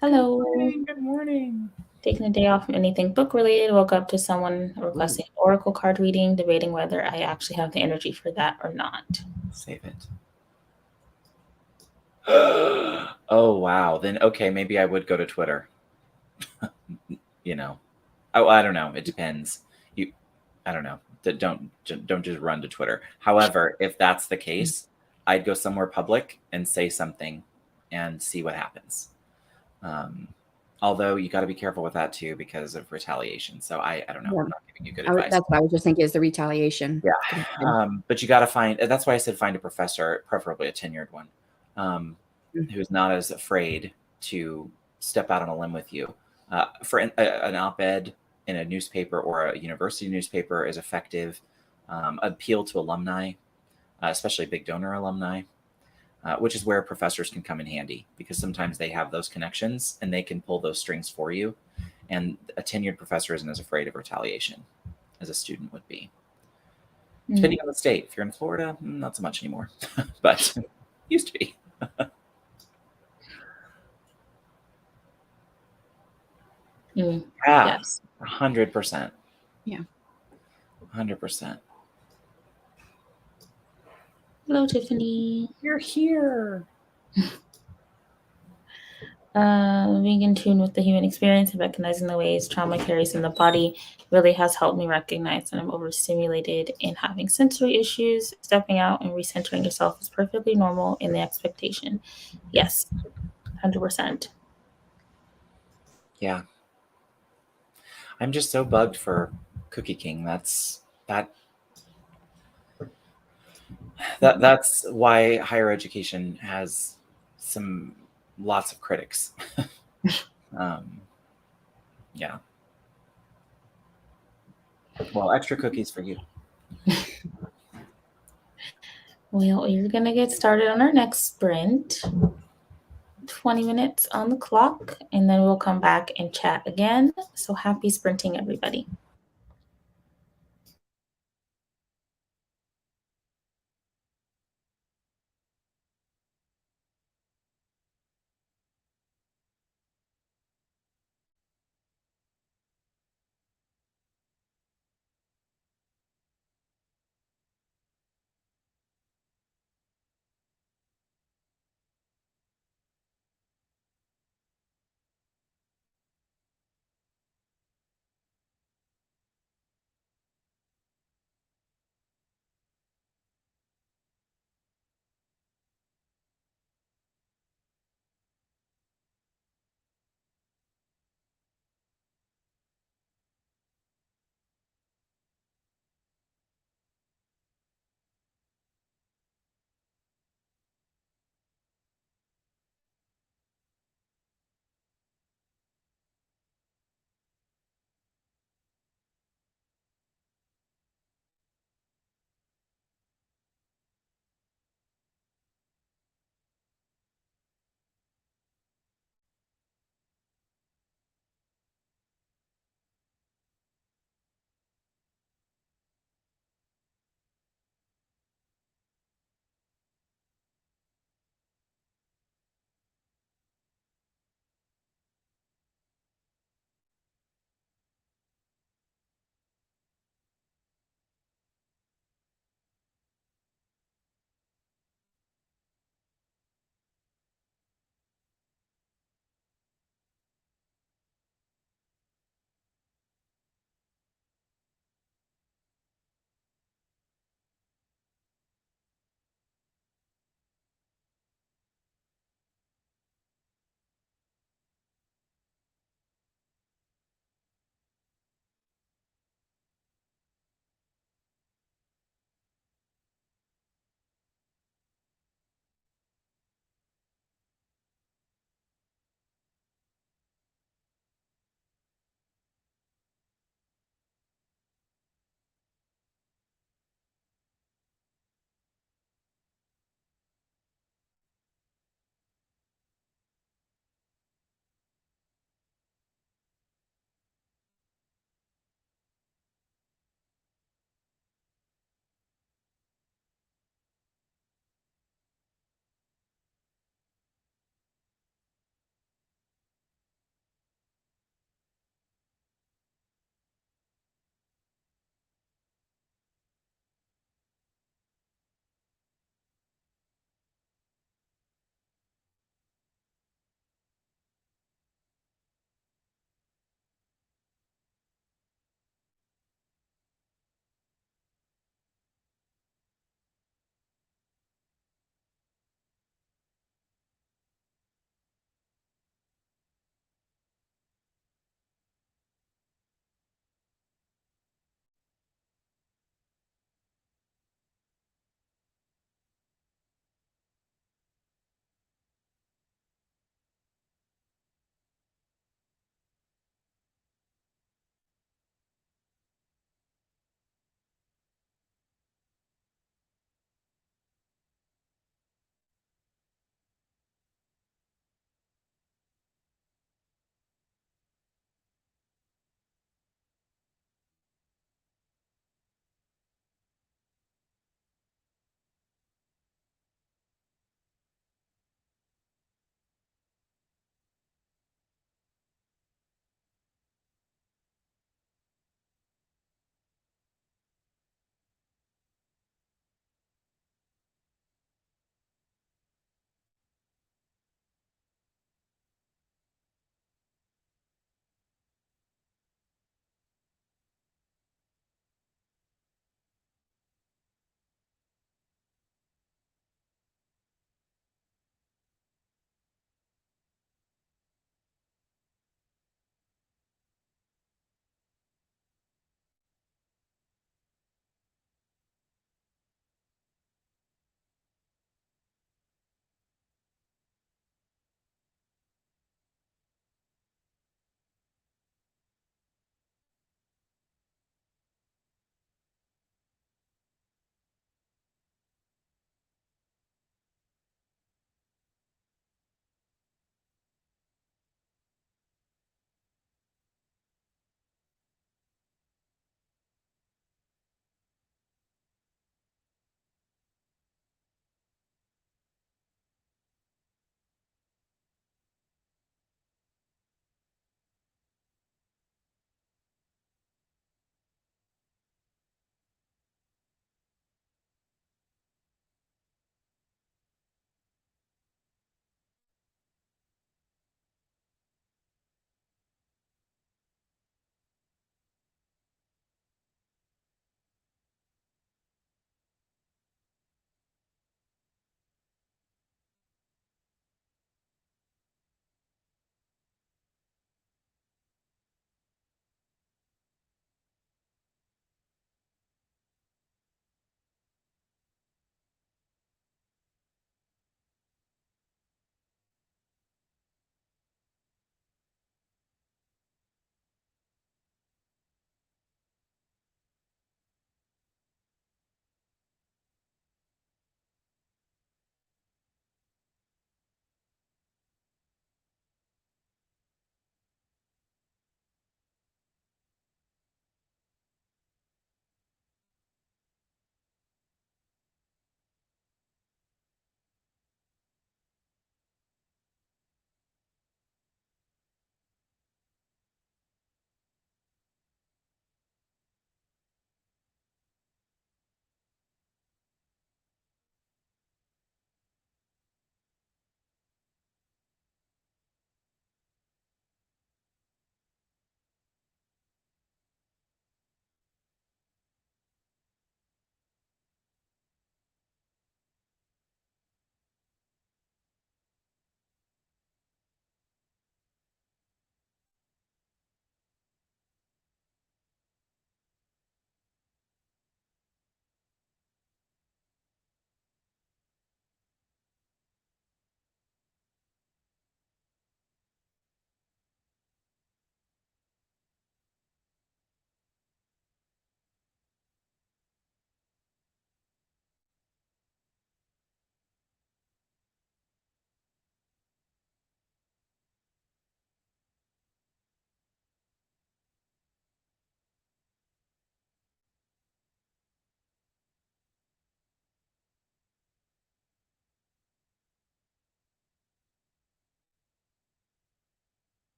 Hello. Good morning. Taking a day off from anything book related. Woke up to someone requesting oracle card reading, debating whether I actually have the energy for that or not. Save it. Oh, wow. Then, okay, maybe I would go to Twitter. Oh, I don't know. It depends. I don't know. Don't just run to Twitter. However, if that's the case, I'd go somewhere public and say something and see what happens. Although you got to be careful with that too because of retaliation. So I don't know. Yeah. I'm not giving you good advice. That's what I was just thinking is the retaliation. Yeah. But you got to find. That's why I said find a professor, preferably a tenured one, who's not as afraid to step out on a limb with you. For an op-ed in a newspaper or a university newspaper is effective. Appeal to alumni, especially big donor alumni, which is where professors can come in handy because sometimes they have those connections and they can pull those strings for you. And a tenured professor isn't as afraid of retaliation as a student would be. Depending on the state. If you're in Florida, not so much anymore, but used to be. Yeah, Yes. 100%. Yeah. 100%. Hello, Tiffany. You're here. Being in tune with the human experience and recognizing the ways trauma carries in the body really has helped me recognize that I'm overstimulated and having sensory issues. Stepping out and recentering yourself is perfectly normal in the expectation. Yes, 100%. Yeah. I'm just so bugged for Cookie King. That's why higher education has lots of critics. Yeah. Well, extra cookies for you. Well, you're going to get started on our next sprint. 20 minutes on the clock, and then we'll come back and chat again. So happy sprinting, everybody.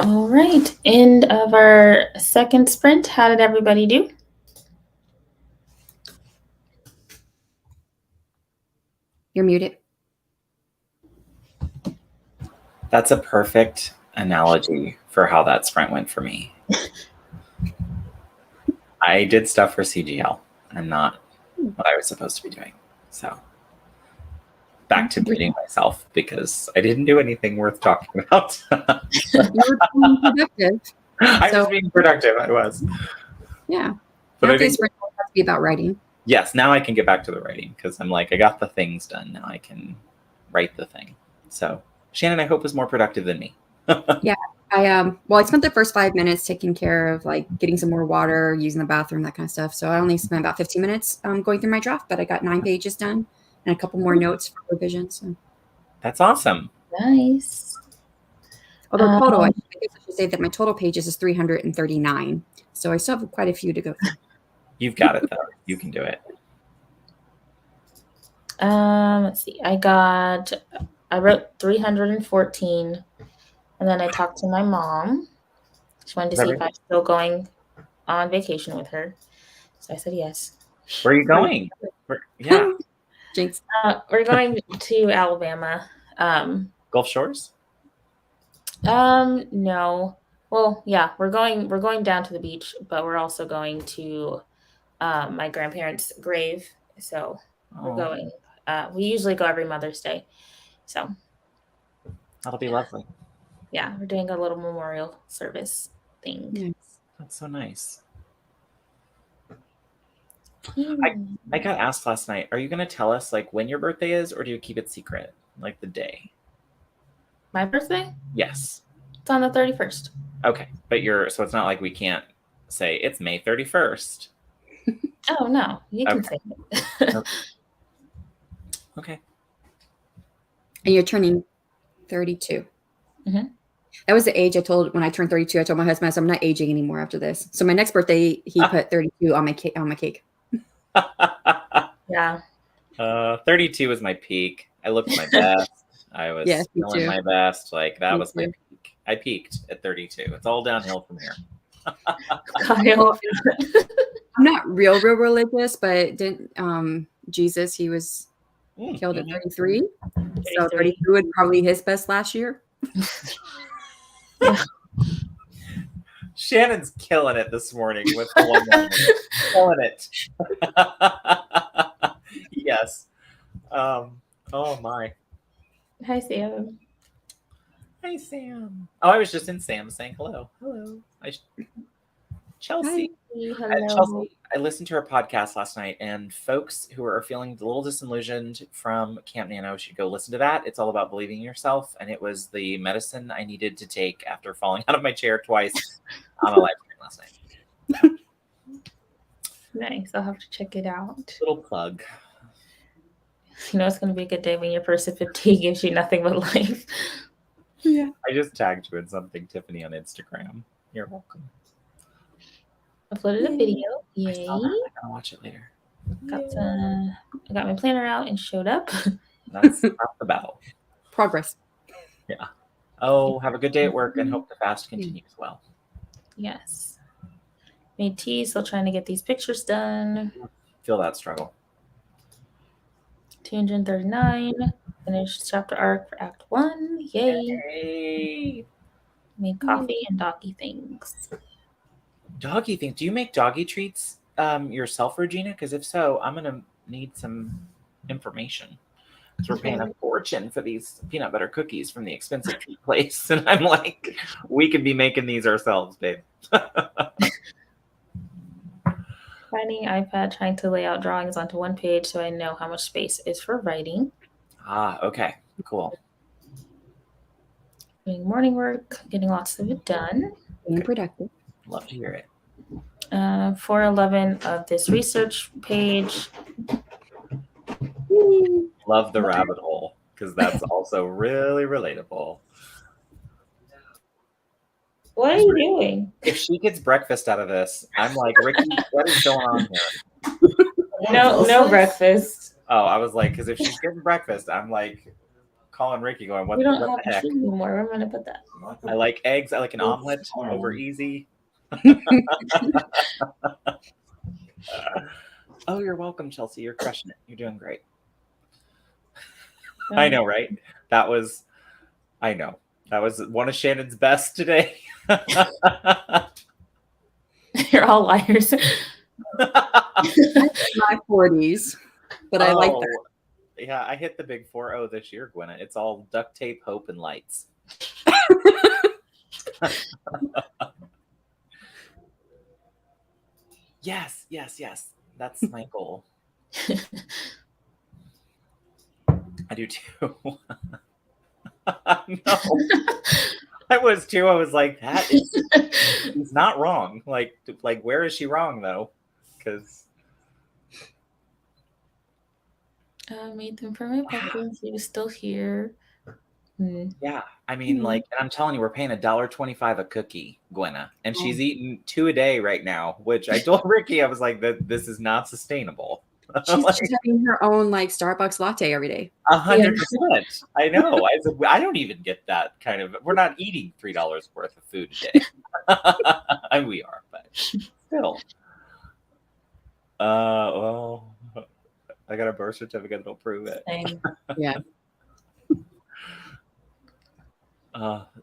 All right. End of our second sprint. How did everybody do? You're muted. That's a perfect analogy for how that sprint went for me. I did stuff for CGL and not what I was supposed to be doing. So back to beating myself because I didn't do anything worth talking about. You were being productive. I was being productive. I was. Yeah. But Now this sprint has to be about writing. Yes, now I can get back to the writing because I'm like, I got the things done. Now I can write the thing. So Shannon, I hope, is more productive than me. Yeah. I spent the first 5 minutes taking care of like getting some more water, using the bathroom, that kind of stuff. So I only spent about 15 minutes going through my draft, but I got 9 pages done and a couple more notes for revision. So that's awesome. Nice. Although total, I guess I should say that my total pages is 339. So I still have quite a few to go through. You've got it though. You can do it. Let's see. I wrote 314, and then I talked to my mom. She wanted to see if I was still going on vacation with her. So I said yes. Where are you going? Yeah. Jinx. We're going to Alabama. Gulf Shores? No. Well, yeah, we're going down to the beach, but we're also going to my grandparents' grave. So we're going. We usually go every Mother's Day. So that'll be lovely. Yeah, we're doing a little memorial service thing. Yes. That's so nice. I got asked last night, are you going to tell us like when your birthday is, or do you keep it secret, like the day? My birthday? Yes. It's on the 31st. Okay, but so it's not like we can't say it's May 31st. Oh, no, you can say it. Okay. And you're turning 32. Mm-hmm. That was the age I told when I turned 32. I told my husband, I'm not aging anymore after this. So my next birthday, he put 32 on my cake. Yeah. 32 was my peak. I looked my best. I was feeling my best. Like that was my peak. I peaked at 32. It's all downhill from here. I'm not real religious, but didn't Jesus, he was killed at 33. So 33 was probably his best last year. Yeah. Shannon's killing it this morning with one moment. Killing it. Yes. Oh my. Hi, Sam. Hi, Sam. Oh, I was just in Sam saying hello. Hello. Chelsea. Hello. Chelsea, I listened to her podcast last night, and folks who are feeling a little disillusioned from Camp Nano should go listen to that. It's all about believing in yourself, and it was the medicine I needed to take after falling out of my chair twice on a live stream last night. Nice. I'll have to check it out. Little plug. You know, it's going to be a good day when your person 50 gives you nothing but life. Yeah. I just tagged you in something, Tiffany, on Instagram. You're welcome. Uploaded a video. Yay. I'm going to watch it later. I got my planner out and showed up. That's half the battle. Progress. Yeah. Oh, have a good day at work and hope the fast continues well. Yes. Made tea, still trying to get these pictures done. Feel that struggle. 239. Finished chapter arc for Act 1. Yay. Yay. Made coffee and doggy things. Doggy things. Do you make doggy treats yourself, Regina? Because if so, I'm going to need some information. Because we're paying a fortune for these peanut butter cookies from the expensive treat place. And I'm like, we could be making these ourselves, babe. Finding iPad, trying to lay out drawings onto one page so I know how much space is for writing. Ah, okay. Cool. Doing morning work, getting lots of it done. Being productive. Love to hear it. 411 of this research page. Love the rabbit hole, because that's also really relatable. What are you doing? If she gets breakfast out of this, I'm like, Ricky, what is going on here? No breakfast. Oh, I was like, because if she's getting breakfast, I'm like, calling Ricky going, what We don't the have heck? tea anymore. Where am I gonna put that? I like eggs. I like an omelet over easy. Oh, you're welcome, Chelsea. You're crushing it. You're doing great. I know, right? I know. That was one of Shannon's best today. You're all liars. My 40s, but I like that. Yeah, I hit the big 4-0 this year, Gwenna. It's all duct tape, hope, and lights. Yes. That's my goal. I do too. No. I was too. I was like, he's not wrong. Like, where is she wrong though? Because I made them for my pumpkins. He was still here. Yeah, I mean, like, and I'm telling you, we're paying $1.25 a cookie, Gwenna, and she's eating 2 a day right now. Which I told Ricky, I was like, that this is not sustainable. She's having her own like Starbucks latte every day. 100%. I know. I don't even get that kind of. We're not eating $3 worth of food a day. And we are, but still. Well, I got a birth certificate that'll prove it. Same. Yeah.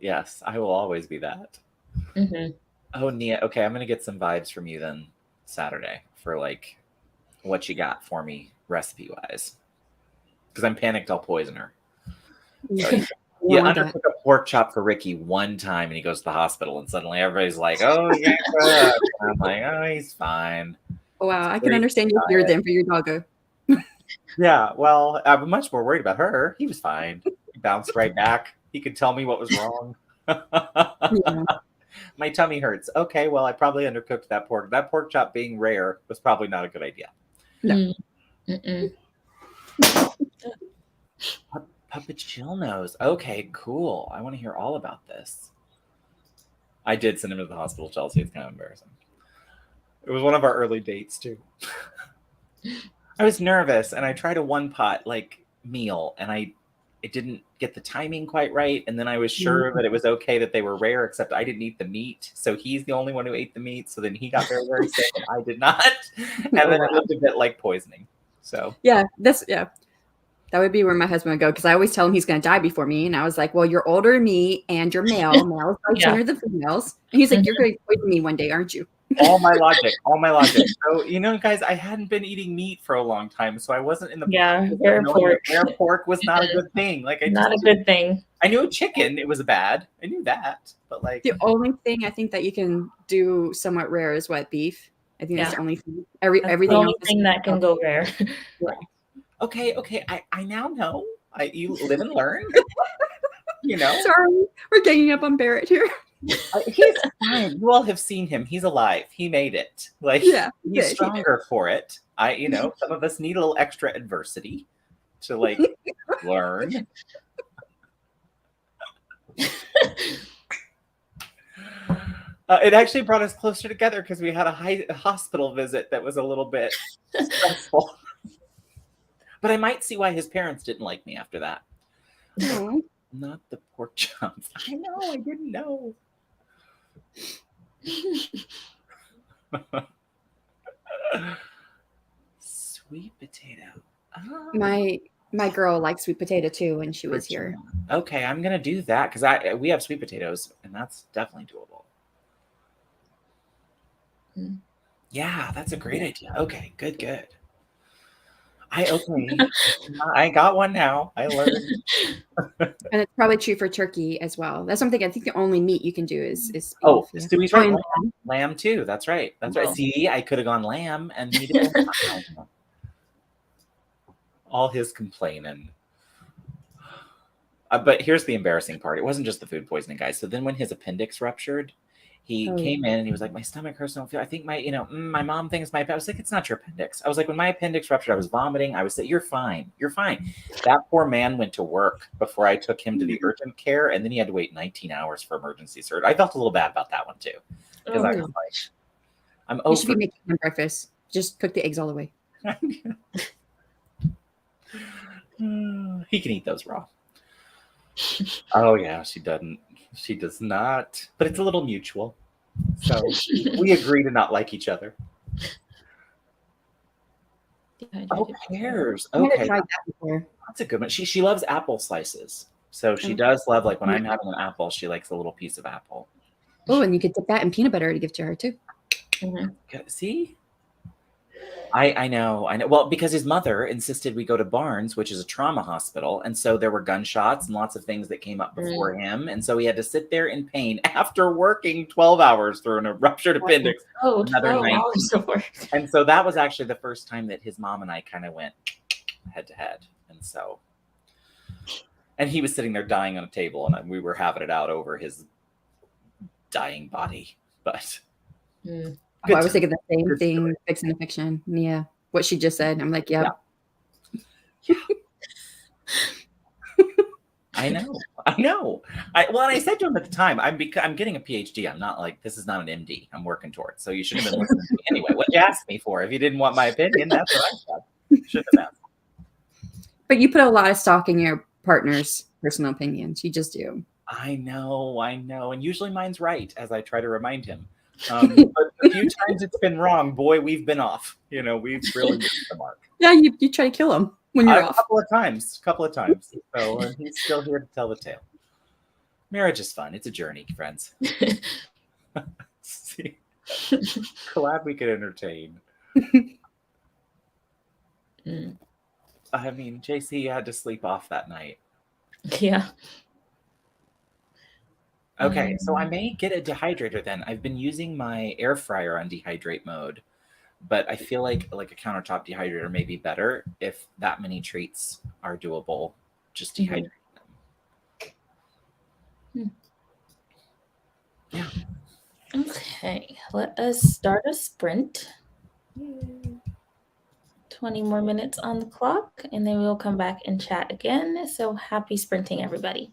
Yes, I will always be that. Mm-hmm. Oh, Nia. Okay, I'm gonna get some vibes from you then Saturday for like what you got for me recipe wise, because I'm panicked I'll poison her. Yeah, undercook a pork chop for Ricky one time, and he goes to the hospital, and suddenly everybody's like, "Oh, yeah." I'm like, "Oh, he's fine." Wow, I can understand your fear then for your doggo. Yeah, well, I'm much more worried about her. He was fine. He bounced right back. He could tell me what was wrong. Yeah. My tummy hurts. Okay, well, I probably undercooked that pork. That pork chop being rare was probably not a good idea. No. Puppet Chill Nose. Okay, cool. I want to hear all about this. I did send him to the hospital, Chelsea. It's kind of embarrassing. It was one of our early dates, too. I was nervous, and I tried a one-pot like meal, and I didn't get the timing quite right. And then I was sure that it was okay that they were rare, except I didn't eat the meat. So he's the only one who ate the meat. So then he got very, very sick, and I did not. And then it looked a bit like poisoning. So yeah, that would be where my husband would go, because I always tell him he's going to die before me. And I was like, well, you're older than me, and you're male. Males are sooner than females. And he's like, you're going to poison me one day, aren't you? all my logic. So, guys, I hadn't been eating meat for a long time, so I wasn't in the rare pork. Rare pork was not a good thing. Like, not a good thing. I knew chicken, it was bad. I knew that, but like the only thing I think that you can do somewhat rare is what, beef. I think that's the only thing. Everything the only else thing that can go rare. Yeah. Okay. I now know. You live and learn. Sorry, we're ganging up on Barrett here. He's fine. You all have seen him. He's alive. He made it. Like, he's stronger for it. Some of us need a little extra adversity to like learn. It actually brought us closer together because we had a hospital visit that was a little bit stressful. But I might see why his parents didn't like me after that. Oh. Not the pork chops. I know. I didn't know. Sweet potato. Oh. My girl liked sweet potato too when she was here. Okay, I'm gonna do that because we have sweet potatoes, and that's definitely doable. Yeah, that's a great idea. Okay, good. I got one now. I learned. And it's probably true for turkey as well. That's something I think the only meat you can do is beef. Stewie's right. Lamb too. That's right. Right. See, I could have gone lamb, and he didn't. All his complaining. But here's the embarrassing part. It wasn't just the food poisoning, guys. So then when his appendix ruptured, he came in and he was like, my stomach hurts. I don't feel. I think my mom thinks I was like, it's not your appendix. I was like, when my appendix ruptured, I was vomiting. I was like, you're fine. You're fine. That poor man went to work before I took him to the urgent care. And then he had to wait 19 hours for emergency surgery. I felt a little bad about that one too. Because I was like, I'm over. You should be making him breakfast. Just cook the eggs all the way. He can eat those raw. Oh yeah, she doesn't. She does not. But it's a little mutual. So we agree to not like each other. Oh, pears. I haven't Okay, tried that before. that's a good one. She loves apple slices. So she does love, like, when I'm having an apple, she likes a little piece of apple. Oh, and you could dip that in peanut butter to give to her too. See? I know. Well, because his mother insisted we go to Barnes, which is a trauma hospital. And so there were gunshots and lots of things that came up before him. And so he had to sit there in pain after working 12 hours through a ruptured appendix. Oh, another 12 night. hours of work. And so that was actually the first time that his mom and I kind of went head to head. And he was sitting there dying on a table, and we were having it out over his dying body. But I was thinking the same thing, fixing the fiction. Yeah. What she just said. I'm like, yeah. I know. Well, and I said to him at the time, I'm getting a PhD. I'm not like, this is not an MD. I'm working towards. So you should have been listening to me anyway. What you asked me for? If you didn't want my opinion, that's what I said. You should have asked. But you put a lot of stock in your partner's personal opinions. You just do. I know. And usually mine's right, as I try to remind him. But a few times it's been wrong. Boy, we've been off. We've really missed the mark. Yeah, you try to kill him when you're off. A couple of times. So, and he's still here to tell the tale. Marriage is fun. It's a journey, friends. See? Glad we could entertain. I mean, JC had to sleep off that night. Yeah. Okay, so I may get a dehydrator then. I've been using my air fryer on dehydrate mode, but I feel like a countertop dehydrator may be better if that many treats are doable. Just dehydrate them. Yeah. Okay, let us start a sprint. 20 more minutes on the clock, and then we'll come back and chat again. So happy sprinting, everybody.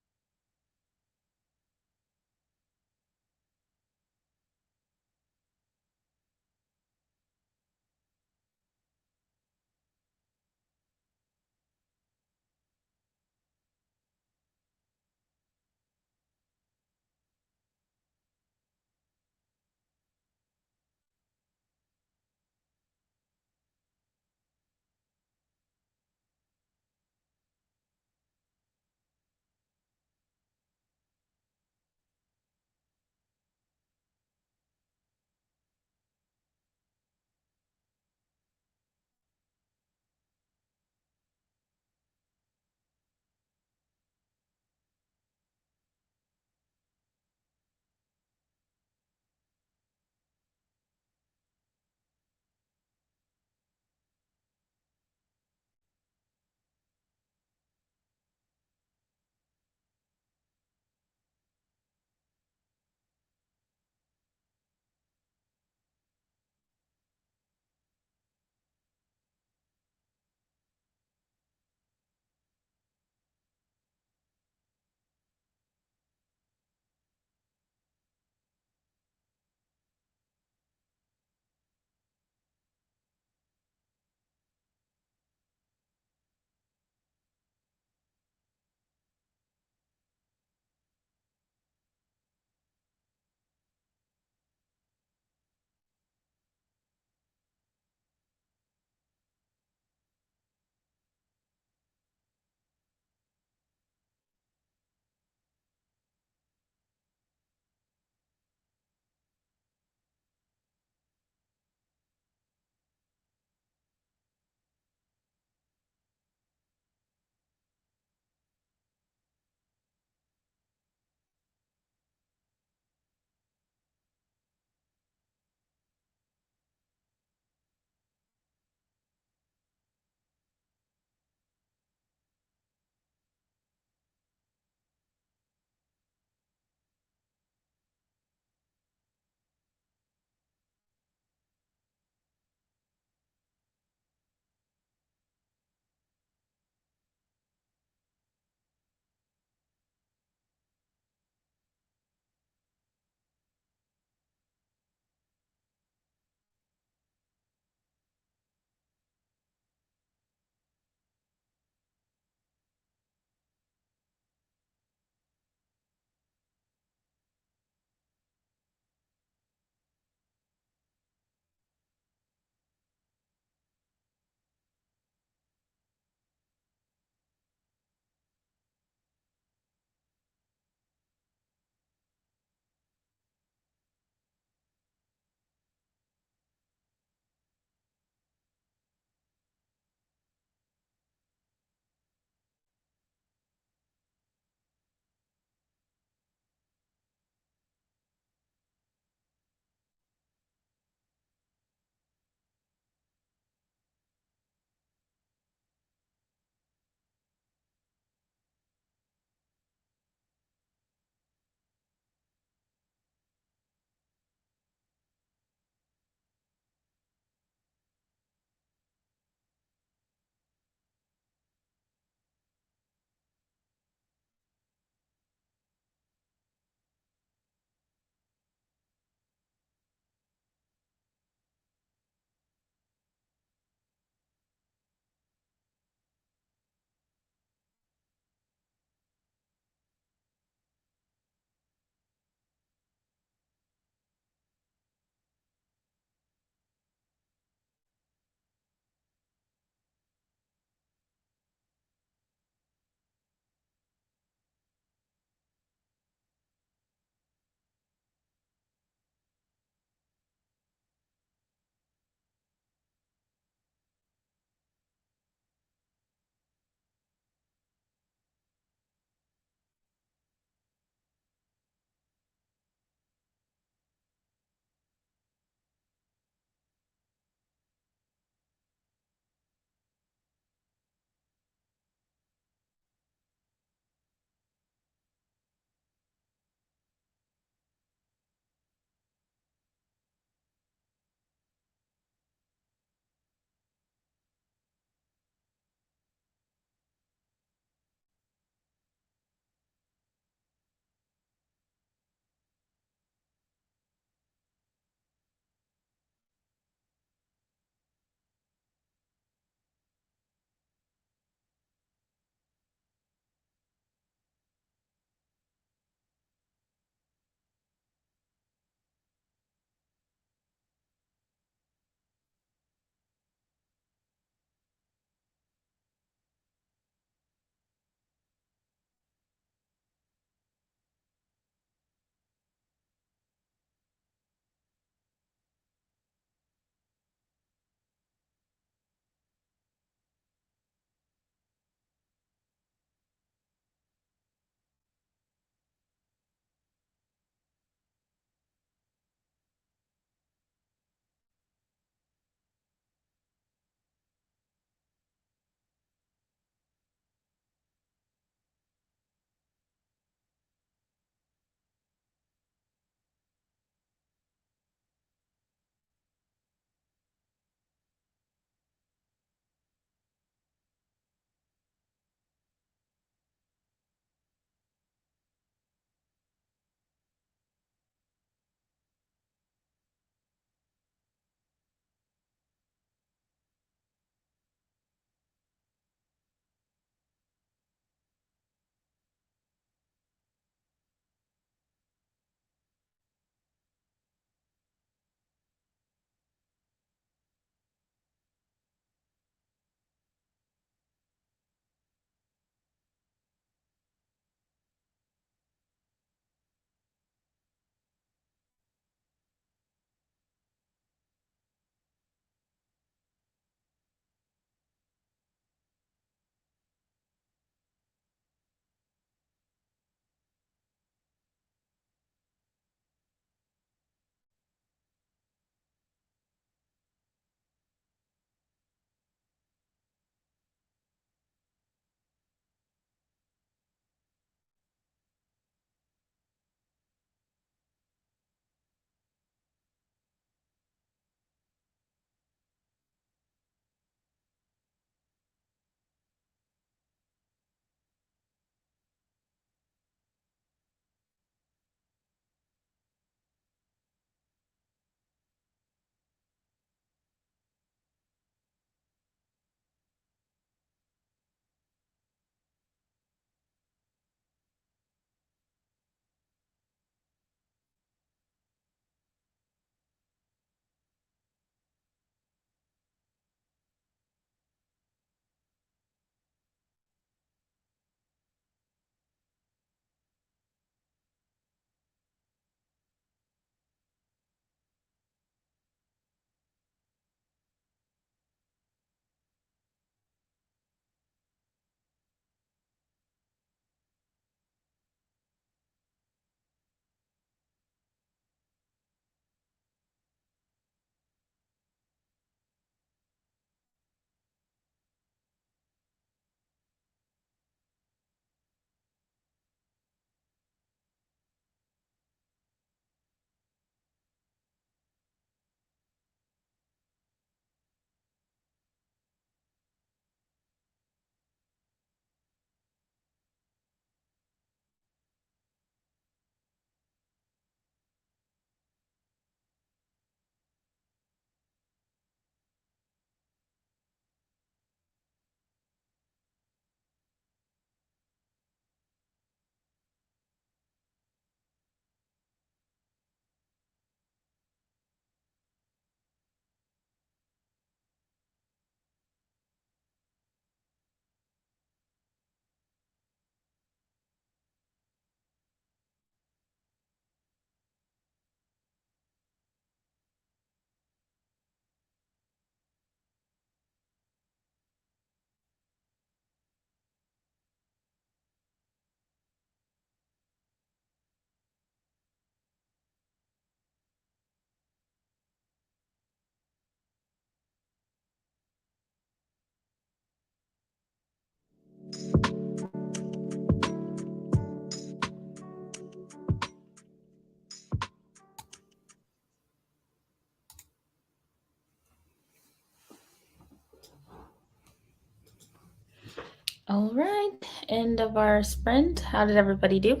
All right. End of our sprint. How did everybody do?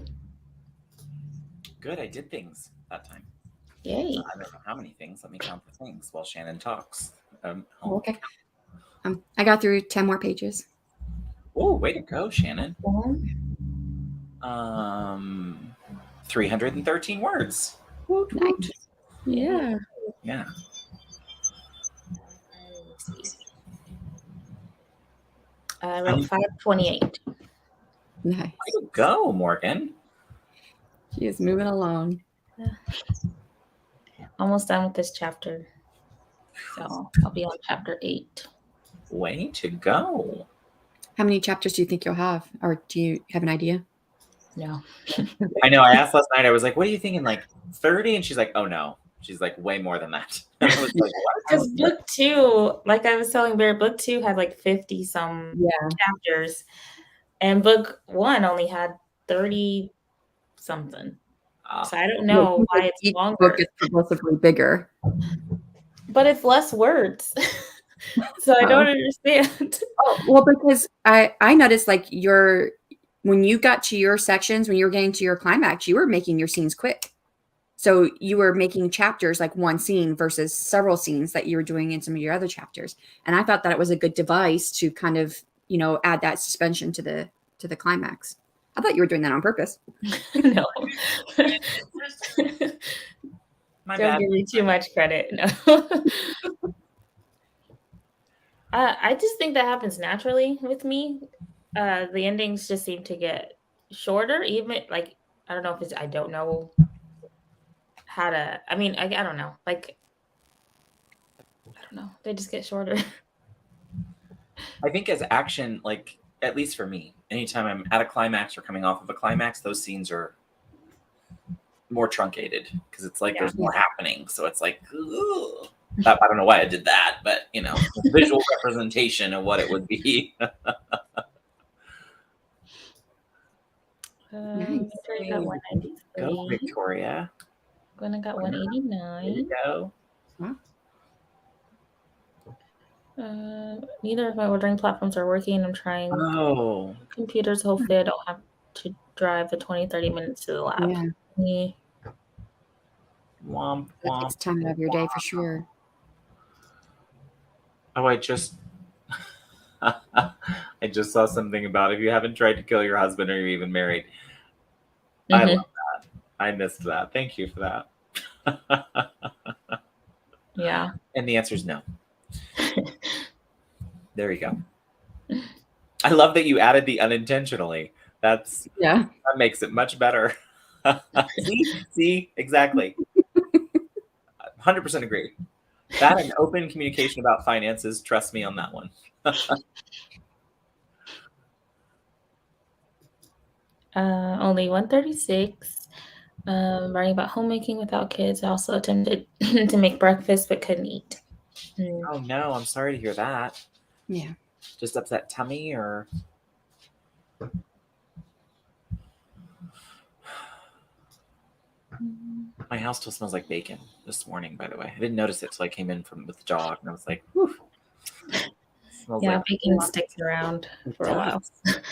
Good. I did things that time. Yay. I don't know how many things. Let me count the things while Shannon talks. Okay. I got through 10 more pages. Oh, way to go, Shannon. 313 words. Nice. Yeah. Yeah. I wrote 528. Nice. Way to go, Morgan. She is moving along. Almost done with this chapter. So I'll be on chapter 8. Way to go. How many chapters do you think you'll have? Or do you have an idea? No. I know. I asked last night, I was like, what are you thinking? Like 30? And she's like, oh no. She's like, way more than that. I was like, what? Because book 2, like I was telling Barrett, book 2 had like 50 some chapters. And book 1 only had 30 something. So I don't know why it's each longer. book is progressively bigger. But it's less words. So I don't understand. Oh, well, because I noticed like when you got to your sections, when you were getting to your climax, you were making your scenes quick. So you were making chapters like one scene versus several scenes that you were doing in some of your other chapters. And I thought that it was a good device to kind of, add that suspension to the climax. I thought you were doing that on purpose. No. My Don't bad. give me too much credit. No. I just think that happens naturally with me. The endings just seem to get shorter. Even like I don't know if it's I don't know how to. I mean, I don't know. Like I don't know. They just get shorter. I think as action, like at least for me, anytime I'm at a climax or coming off of a climax, those scenes are more truncated because it's like there's more happening. So it's like, ugh. I don't know why I did that, but visual representation of what it would be. Nice. Victoria got 193. Go, Victoria. Gwen got 189. There you go. Neither of my ordering platforms are working. I'm trying computers. Hopefully I don't have to drive the 20-30 minutes to the lab. Yeah. Womp, That womp, takes time out of your day for sure. Oh, I just saw something about if you haven't tried to kill your husband or you're even married. I love that. I missed that. Thank you for that. Yeah. And the answer is no. There you go. I love that you added the unintentionally. That makes it much better. See, exactly. 100% agree. That and open communication about finances. Trust me on that one. Only 136. Writing about homemaking without kids. I also attempted to make breakfast but couldn't eat. Oh no, I'm sorry to hear that. Yeah. Just upset tummy or? My house still smells like bacon this morning, by the way. I didn't notice it till I came in with the dog, and I was like, whew. Bacon sticks around for a while. It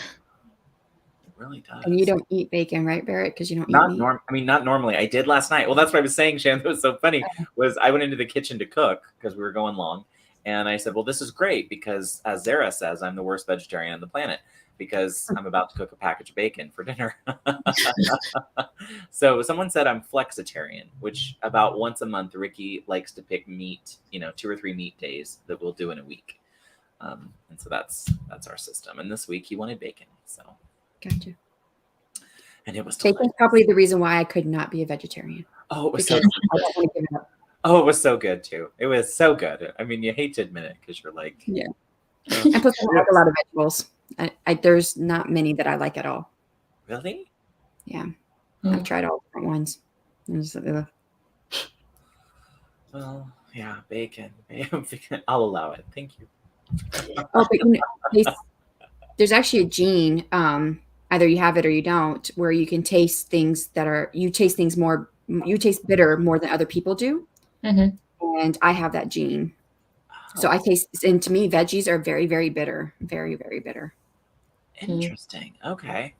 really does. And you don't eat bacon, right, Barrett? Because you don't eat meat? Not normally. I did last night. Well, that's what I was saying, Shannon. That was so funny. Was I went into the kitchen to cook because we were going long, and I said, well, this is great because, as Zara says, I'm the worst vegetarian on the planet because I'm about to cook a package of bacon for dinner. So someone said I'm flexitarian, which about once a month, Ricky likes to pick meat, 2 or 3 meat days that we'll do in a week. And so that's our system. And this week he wanted bacon. So gotcha. And it was delicious. Bacon's probably the reason why I could not be a vegetarian. Oh, it was so good. I don't want to give it up. Oh, it was so good too. It was so good. I mean, you hate to admit it because you're like, yeah. And plus, I like a lot of vegetables. There's not many that I like at all. Really? Yeah. I've tried all different ones. Well, yeah, bacon. I'll allow it. Thank you. Oh, but there's actually a gene, either you have it or you don't, where you can taste things you taste bitter more than other people do. Mm-hmm. And I have that gene. So I taste, and to me, veggies are very, very bitter. Very, very bitter. Interesting. Okay.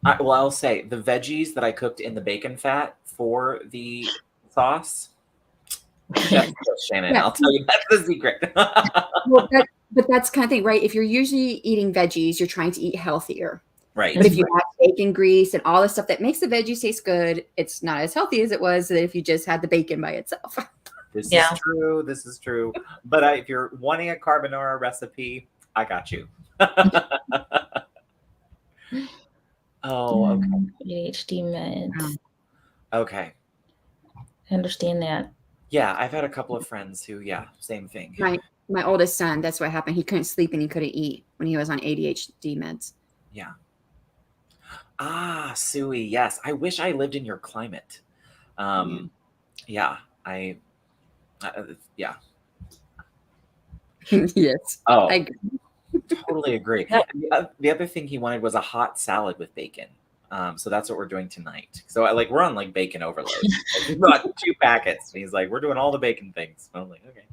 I'll say the veggies that I cooked in the bacon fat for the sauce. Chef's kiss, Shannon. Yeah. I'll tell you that's the secret. Well, but that's kind of thing, right? If you're usually eating veggies, you're trying to eat healthier. Right. But if you add bacon grease and all the stuff that makes the veggies taste good, it's not as healthy as it was if you just had the bacon by itself. This is true. This is true. But if you're wanting a carbonara recipe, I got you. Oh, okay. ADHD meds. Okay. I understand that. Yeah, I've had a couple of friends who, same thing. My oldest son, that's what happened. He couldn't sleep and he couldn't eat when he was on ADHD meds. Yeah. Suey, yes. I wish I lived in your climate. Yeah, yeah. Yes. Oh, I totally agree. The other thing he wanted was a hot salad with bacon. So that's what we're doing tonight. So we're on like bacon overload. We bought 2 packets. And he's like, we're doing all the bacon things. And I'm like, okay.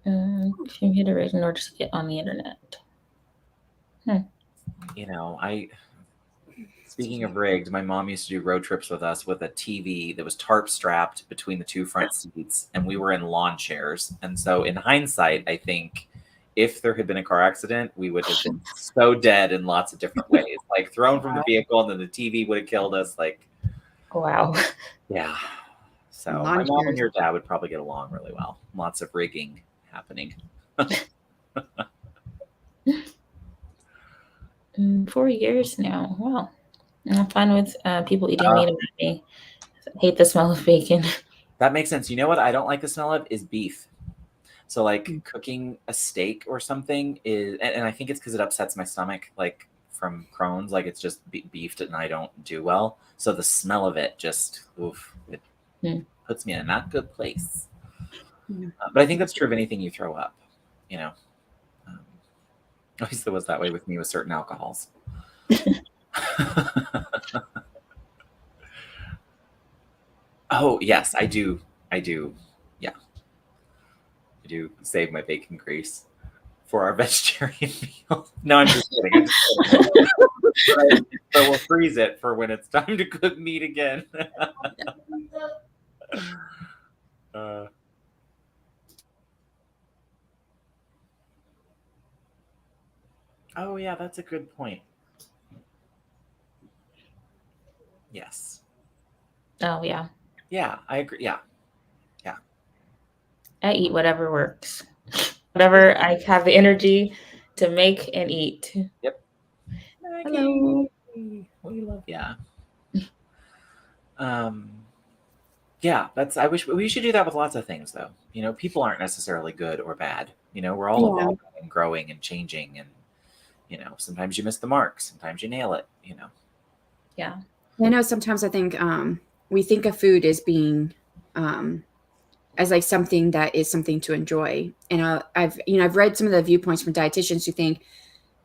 If you hit a rig in order to get on the internet. You know, speaking of rigged, my mom used to do road trips with us with a TV that was tarp strapped between the 2 front seats, and we were in lawn chairs. And so in hindsight, I think if there had been a car accident, we would have been so dead in lots of different ways, like thrown from the vehicle, and then the TV would have killed us. Wow. Yeah. So my mom and your dad would probably get along really well. Lots of rigging happening. 4 years now. Wow. I'm fine with people eating meat around me. I hate the smell of bacon. That makes sense. You know what I don't like the smell of is beef. So cooking a steak or something is, and I think it's because it upsets my stomach, from Crohn's, it's just beefed and I don't do well. So the smell of it just, it puts me in a not good place. But I think that's true of anything you throw up, at least it was that way with me with certain alcohols. Oh, yes, I do. Yeah. I do save my bacon grease for our vegetarian meal. No, I'm just kidding. But we'll freeze it for when it's time to cook meat again. Oh, yeah, that's a good point. Yes. Oh, yeah. Yeah, I agree. Yeah. I eat whatever works. Whatever I have the energy to make and eat. Yep. Hello. We love yeah, I wish we should do that with lots of things though. People aren't necessarily good or bad. We're all evolving and growing and changing, and sometimes you miss the mark, sometimes you nail it, Yeah. I know sometimes I think we think of food as being as something that is something to enjoy. And I've read some of the viewpoints from dietitians who think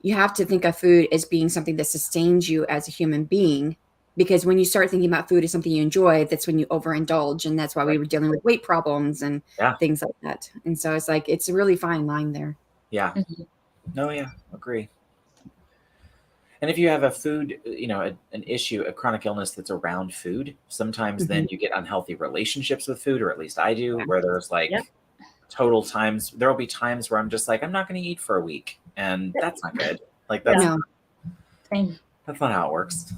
you have to think of food as being something that sustains you as a human being, because when you start thinking about food as something you enjoy, that's when you overindulge, and that's why we were dealing with weight problems and things like that. And so it's a really fine line there. Yeah. No, yeah, agree. And if you have a food, an issue, a chronic illness that's around food, sometimes then you get unhealthy relationships with food, or at least I do, where there's total times, there will be times where I'm just I'm not going to eat for a week, and that's not good. Same. That's not how it works.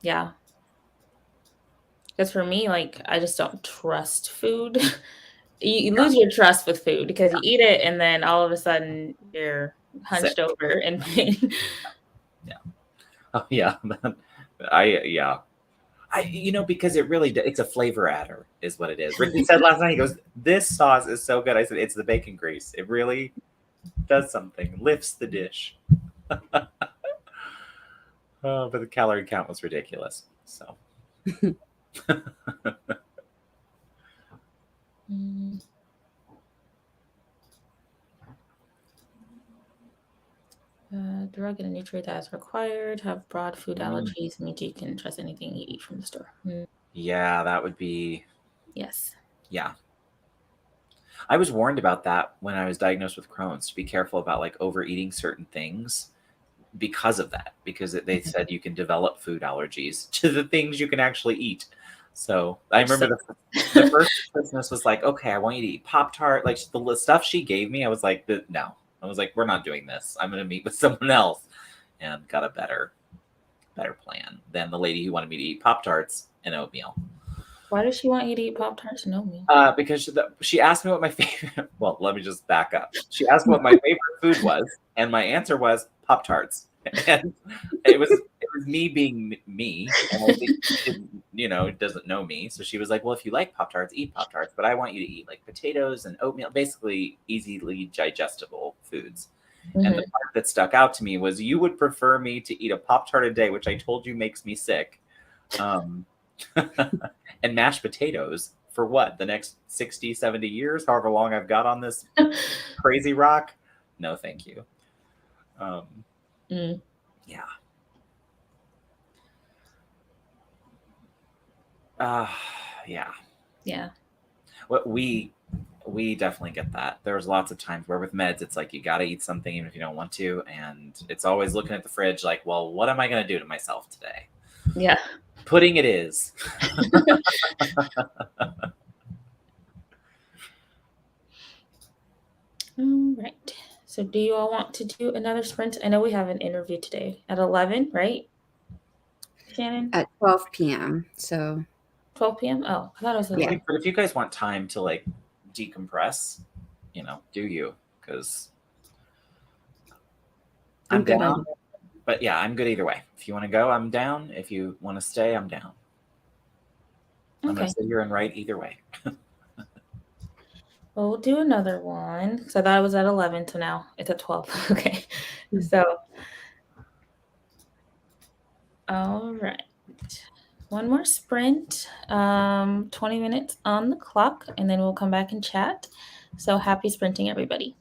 Yeah. Because for me, I just don't trust food. You lose your trust with food because you eat it and then all of a sudden you're hunched over in pain. Yeah. Oh, yeah. Because it really, it's a flavor adder is what it is. Ricky said last night, he goes, this sauce is so good. I said, it's the bacon grease. It really does something, lifts the dish. But the calorie count was ridiculous. So. Drug and a nutrient that is required. Have broad food allergies. Means you can trust anything you eat from the store. Yeah, that would be. Yes. Yeah. I was warned about that when I was diagnosed with Crohn's, to be careful about like overeating certain things because of that, because they said you can develop food allergies to the things you can actually eat. So I remember the first Christmas was like, okay, I want you to eat Pop-Tart. Like the stuff she gave me, I was like, no. I was like, we're not doing this. I'm going to meet with someone else, and got a better plan than the lady who wanted me to eat Pop-Tarts and oatmeal. Why does she want you to eat Pop-Tarts and oatmeal? Because she asked me what my favorite. Well, let me just back up. She asked what my favorite food was, and my answer was Pop-Tarts. And it was me being me, and I think it doesn't know me. So she was like, "Well, if you like Pop-Tarts, eat Pop-Tarts, but I want you to eat like potatoes and oatmeal, basically easily digestible foods." Mm-hmm. And the part that stuck out to me was, you would prefer me to eat a Pop-Tart a day, which I told you makes me sick. And mashed potatoes for what, the next 60, 70 years, however long I've got on this crazy rock? No, thank you. Yeah. Yeah. Yeah. What we definitely get that. There's lots of times where with meds, it's like you got to eat something even if you don't want to, and it's always looking at the fridge like, well, what am I going to do to myself today? Yeah. Pudding it is. All right. So do you all want to do another sprint? I know we have an interview today at 11, right, Shannon? At 12 p.m. So 12 p.m.? Oh, I thought it was 11. But if you guys want time to like decompress, do you? Because I'm down. But yeah, I'm good either way. If you want to go, I'm down. If you want to stay, I'm down. Okay. I'm going to sit here and write either way. Well, we'll do another one because I thought it was at 11, so now it's at 12. Okay. So, all right. One more sprint, 20 minutes on the clock, and then we'll come back and chat. So happy sprinting, everybody.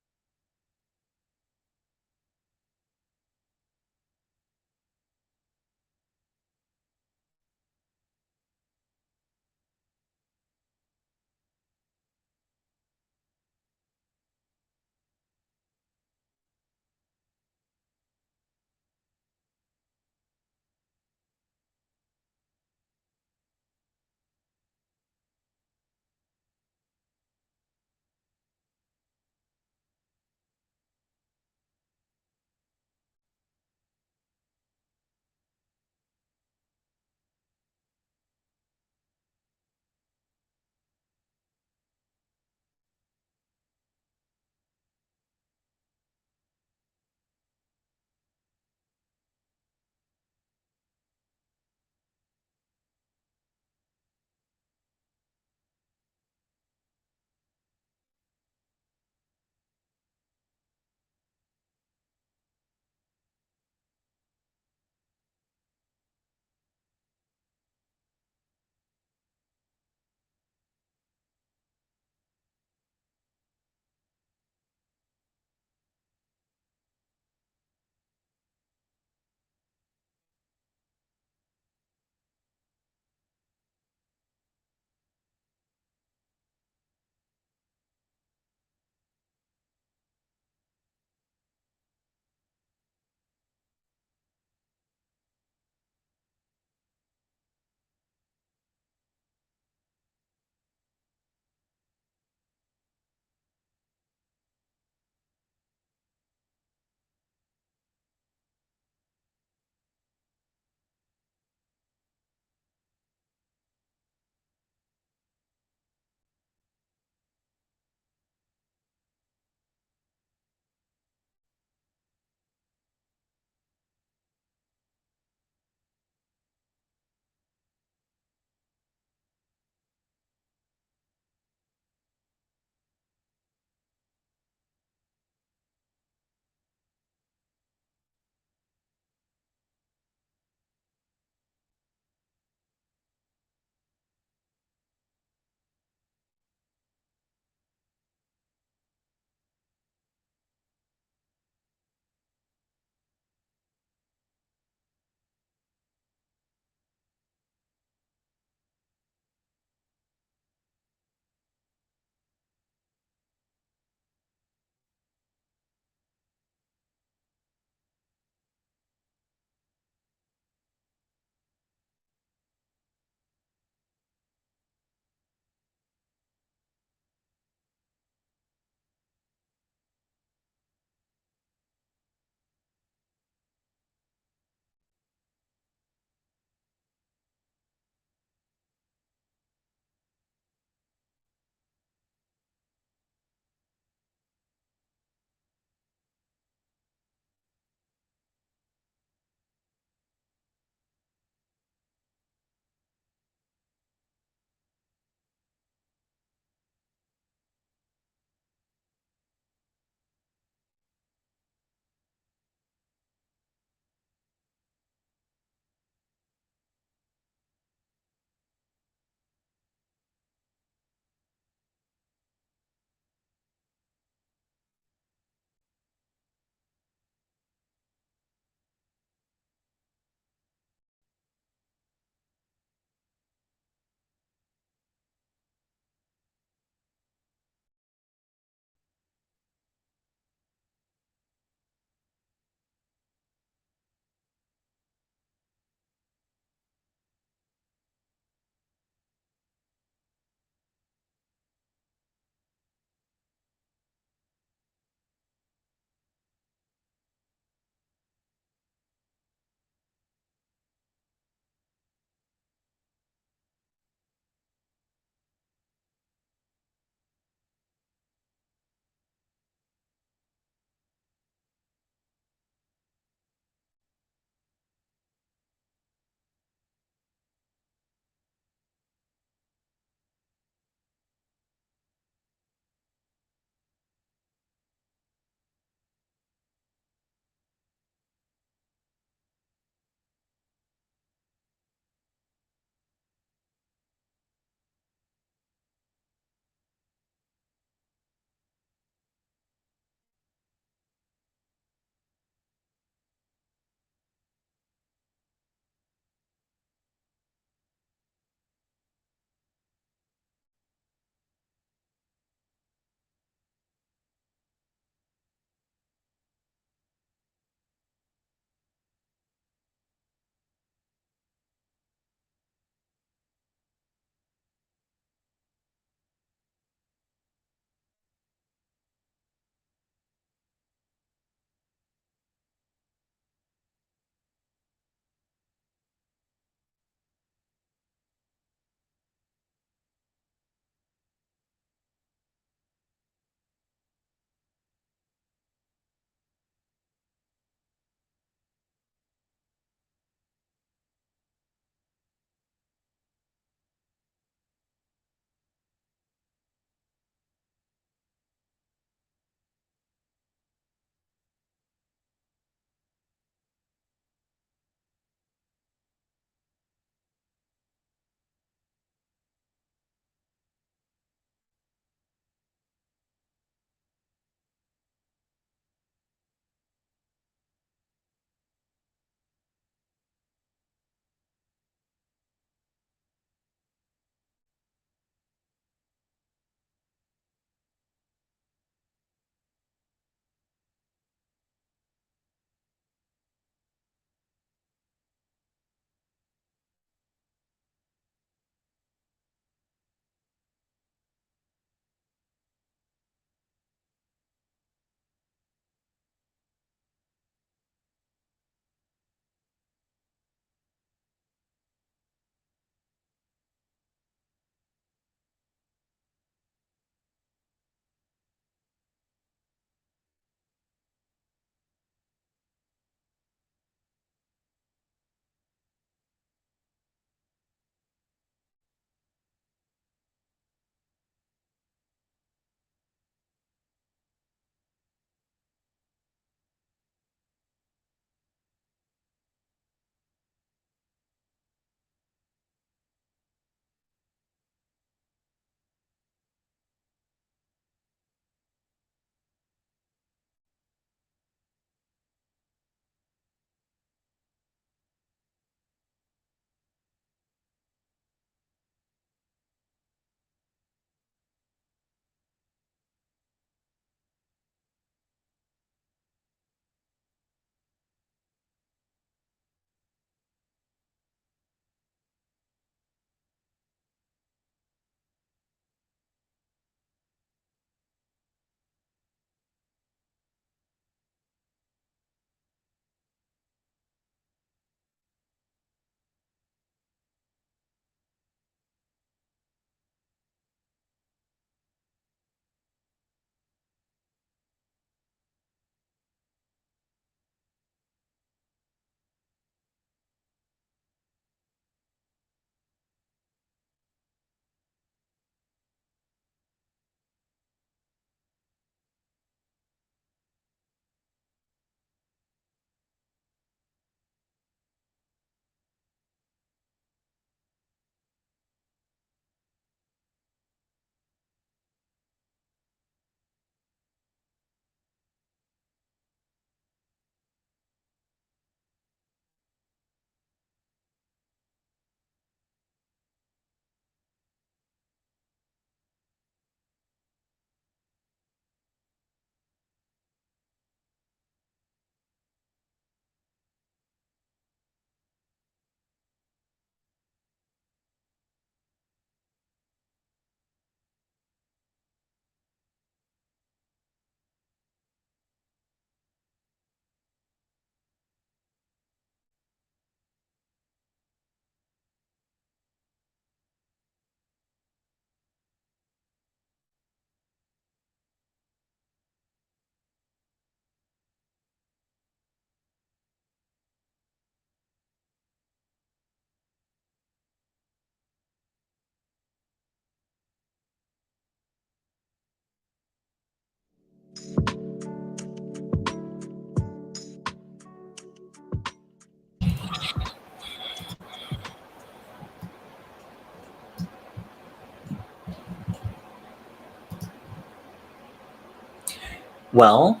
Well,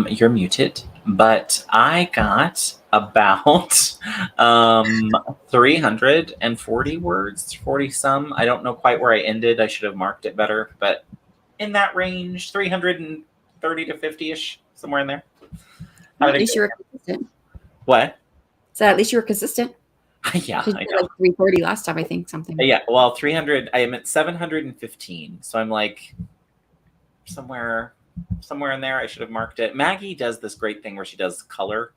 you're muted, but I got about 340 words, 40 some. I don't know quite where I ended. I should have marked it better, but in that range, 330 to 50-ish, somewhere in there. Well, at least you were consistent. What? So at least you were consistent. Yeah, I know. Like 330 last time, I think, something. Yeah, well, 300. I am at 715, so I'm like somewhere in there. I should have marked it. Maggie does this great thing where she does color,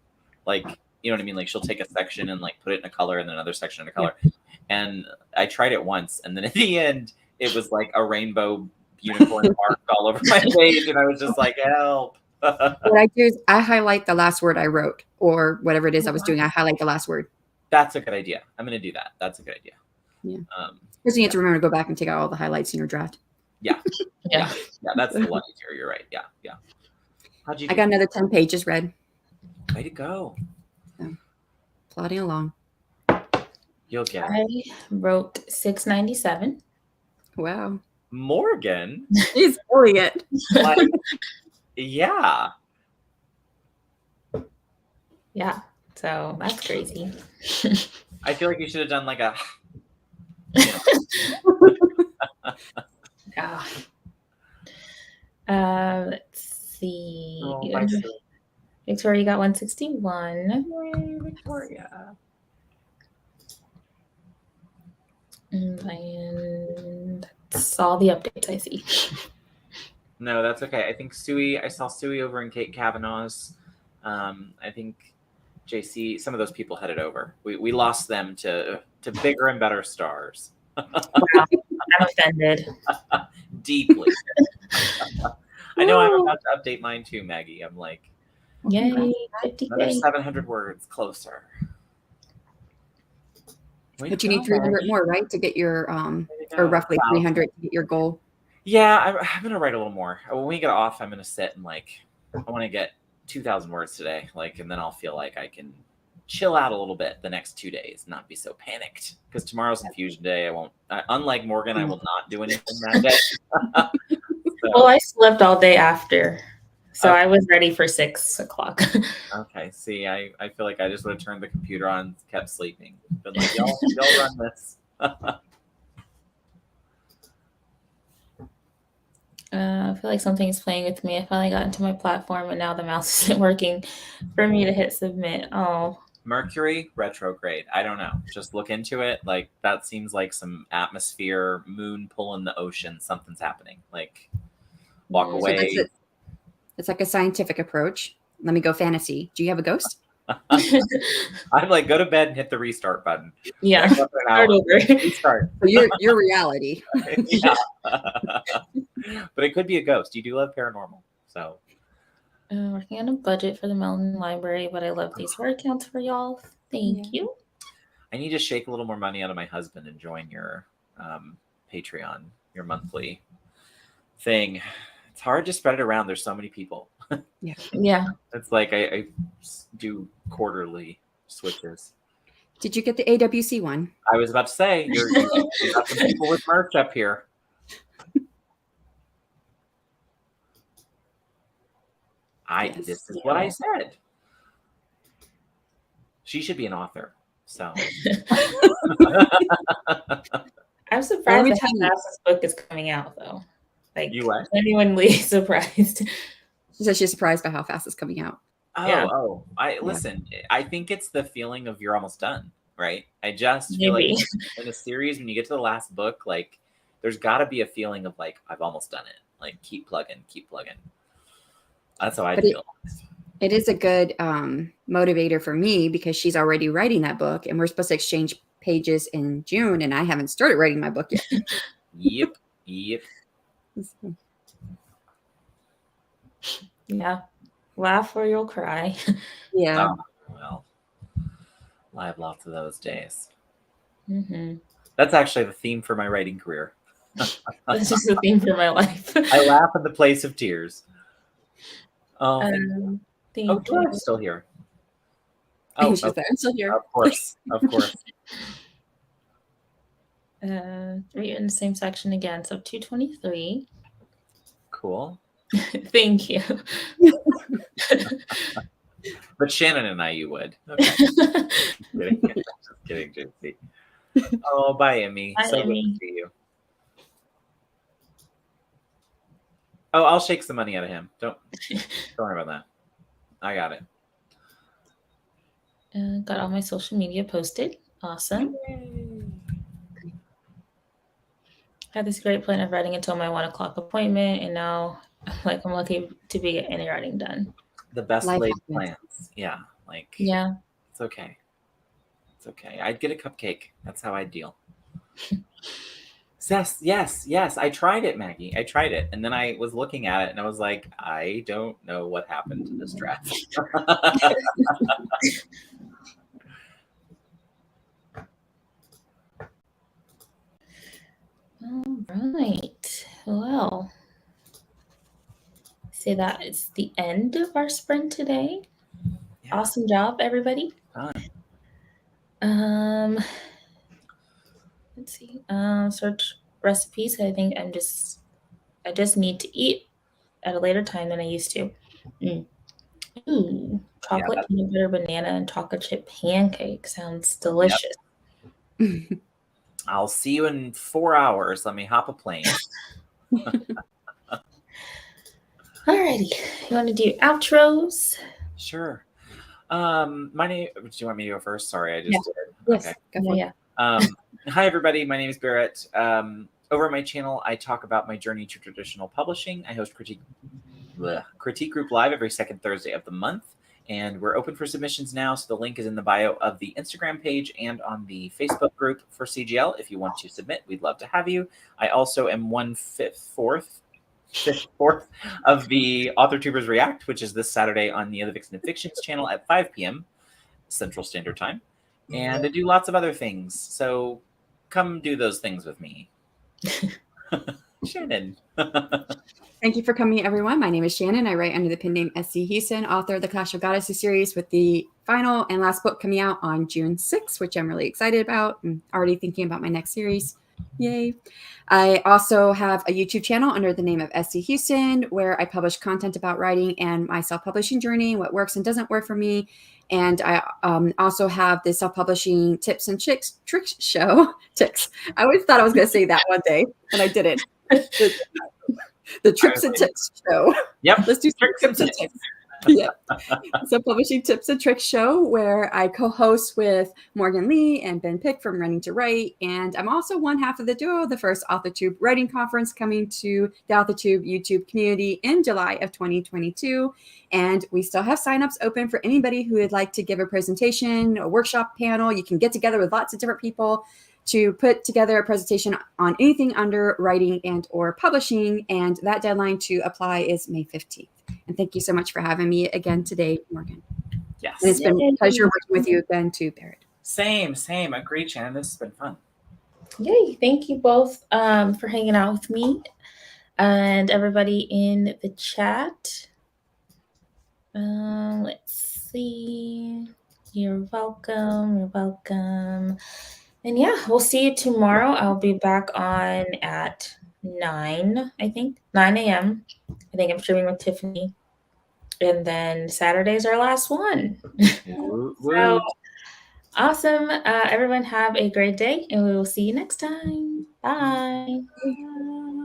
like, you know what I mean? Like she'll take a section and like put it in a color and then another section in a color. Yeah. And I tried it once, and then at the end, it was like a rainbow unicorn mark all over my page, and I was just like, help. What I do is I highlight the last word I wrote, or whatever it is I was doing. I highlight the last word. That's a good idea. I'm going to do that. That's a good idea. Yeah. Because you have to remember to go back and take out all the highlights in your draft. Yeah. Yeah. That's a lot easier. You're right. Yeah. How'd you do? I got another 10 pages read. Way to go. So, plodding along. You'll get it. I wrote 697. Wow. Morgan. He's killing it. Like, yeah. Yeah. So that's crazy. I feel like you should have done like a. Yeah. Let's see. Oh, Victoria got 161. Yay, Victoria. And that's all the updates I see. No, that's okay. I think I saw Suey over in Kate Kavanaugh's. I think JC, some of those people headed over. We lost them to bigger and better stars. Wow, I'm offended. Deeply. I know I'm about to update mine too, Maggie. I'm like, yay, another 700 words closer. But you need 300 more, right, to get your or roughly 300 to get your goal. Yeah, I'm gonna write a little more. When we get off, I'm gonna sit and I want to get 2,000 words today, and then I'll feel like I can chill out a little bit the next 2 days, not be so panicked. Because tomorrow's Infusion Day. I won't. Unlike Morgan, I will not do anything that day. Well, I slept all day after, so I was ready for 6 o'clock. Okay. See, I feel like I just would have turned the computer on, kept sleeping. Been like, y'all run this. I feel like something's playing with me. I finally got into my platform, and now the mouse isn't working for me to hit submit. Oh. Mercury retrograde. I don't know. Just look into it. That seems like some atmosphere, moon pulling the ocean. Something's happening. Walk away. So it's like a scientific approach. Let me go fantasy. Do you have a ghost? I'm like, go to bed and hit the restart button. Yeah. Start over. Restart. Your reality. Yeah. But it could be a ghost. You do love paranormal. So working on a budget for the Mountain Library, but I love these word counts for y'all. Thank you. I need to shake a little more money out of my husband and join your Patreon, your monthly thing. It's hard to spread it around. There's so many people. Yeah. It's like I do quarterly switches. Did you get the AWC one? I was about to say, you got some people with merch up here. This is what I said. She should be an author. So I'm surprised at how fast this book is coming out, though. You what? Genuinely surprised. She said she's surprised by how fast it's coming out. Listen, I think it's the feeling of you're almost done, right? I just feel like in a series, when you get to the last book, there's got to be a feeling of I've almost done it. Keep plugging. That's how I feel. It is a good motivator for me because she's already writing that book, and we're supposed to exchange pages in June, and I haven't started writing my book yet. Yep. Yeah. Laugh or you'll cry. Yeah. Well, I have lots of those days. Mm-hmm. That's actually the theme for my writing career. That's just the theme for my life. I laugh in the place of tears. Thank you. I'm still here. I'm still here. Of course. Read in the same section again. So 223. Cool. Thank you. But Shannon and I, you would. Okay. Just kidding, Gypsy. Oh, bye, Emmy. Bye, So Emmy. good to see you. Oh, I'll shake some money out of him. Don't worry about that. I got it. Got all my social media posted. Awesome. Yay. Had this great plan of writing until my 1 o'clock appointment, and now I'm lucky to be getting any writing done. The best Life laid happens. plans. Yeah, like Yeah. it's okay. It's okay. I'd get a cupcake. That's how I'd deal. Yes. I tried it, Maggie. I tried it. And then I was looking at it and I was like, I don't know what happened to this dress. All right. Well, say that is the end of our sprint today. Yeah. Awesome job, everybody. Fun. Let's see. Search recipes. I think I just need to eat at a later time than I used to. Ooh, chocolate peanut butter banana and chocolate chip pancake sounds delicious. Yep. I'll see you in 4 hours. Let me hop a plane. Alrighty. You want to do outros? Sure. My name. Do you want me to go first? Sorry, I just did. Yes. Okay. Yeah. Hi, everybody. My name is Barrett. Over at my channel, I talk about my journey to traditional publishing. I host Critique Group Live every second Thursday of the month, and we're open for submissions now. So the link is in the bio of the Instagram page and on the Facebook group for CGL. If you want to submit, we'd love to have you. I also am 1/5 of the AuthorTubers React, which is this Saturday on the Other Vixen and Fictions channel at 5 p.m. Central Standard Time. And I do lots of other things. So come do those things with me. Shannon. Thank you for coming, everyone. My name is Shannon. I write under the pen name S.C. Huston, author of the Clash of Goddesses series, with the final and last book coming out on June 6th, which I'm really excited about. I'm already thinking about my next series. Yay. I also have a YouTube channel under the name of S.C. Huston, where I publish content about writing and my self-publishing journey, what works and doesn't work for me. And I also have the self-publishing tips and tricks show. Ticks. I always thought I was going to say that one day, and I didn't. The Trips and Tips show. Yep. Let's do some tips and tips. Yeah. So publishing tips and tricks show, where I co-host with Morgan Lee and Ben Pick from Running to Write. And I'm also one half of the duo, the first AuthorTube writing conference, coming to the AuthorTube YouTube community in July of 2022. And we still have signups open for anybody who would like to give a presentation, a workshop panel. You can get together with lots of different people to put together a presentation on anything under writing and or publishing. And that deadline to apply is May 15th. And thank you so much for having me again today, Morgan. Yes. And it's been a pleasure working with you again too, Barrett. Same. Agreed, Shannon. This has been fun. Yay. Thank you both for hanging out with me and everybody in the chat. Let's see. You're welcome. And yeah, we'll see you tomorrow. I'll be back on at 9 a.m. I think I'm streaming with Tiffany. And then Saturday's our last one. So awesome. Everyone have a great day, and we will see you next time. Bye.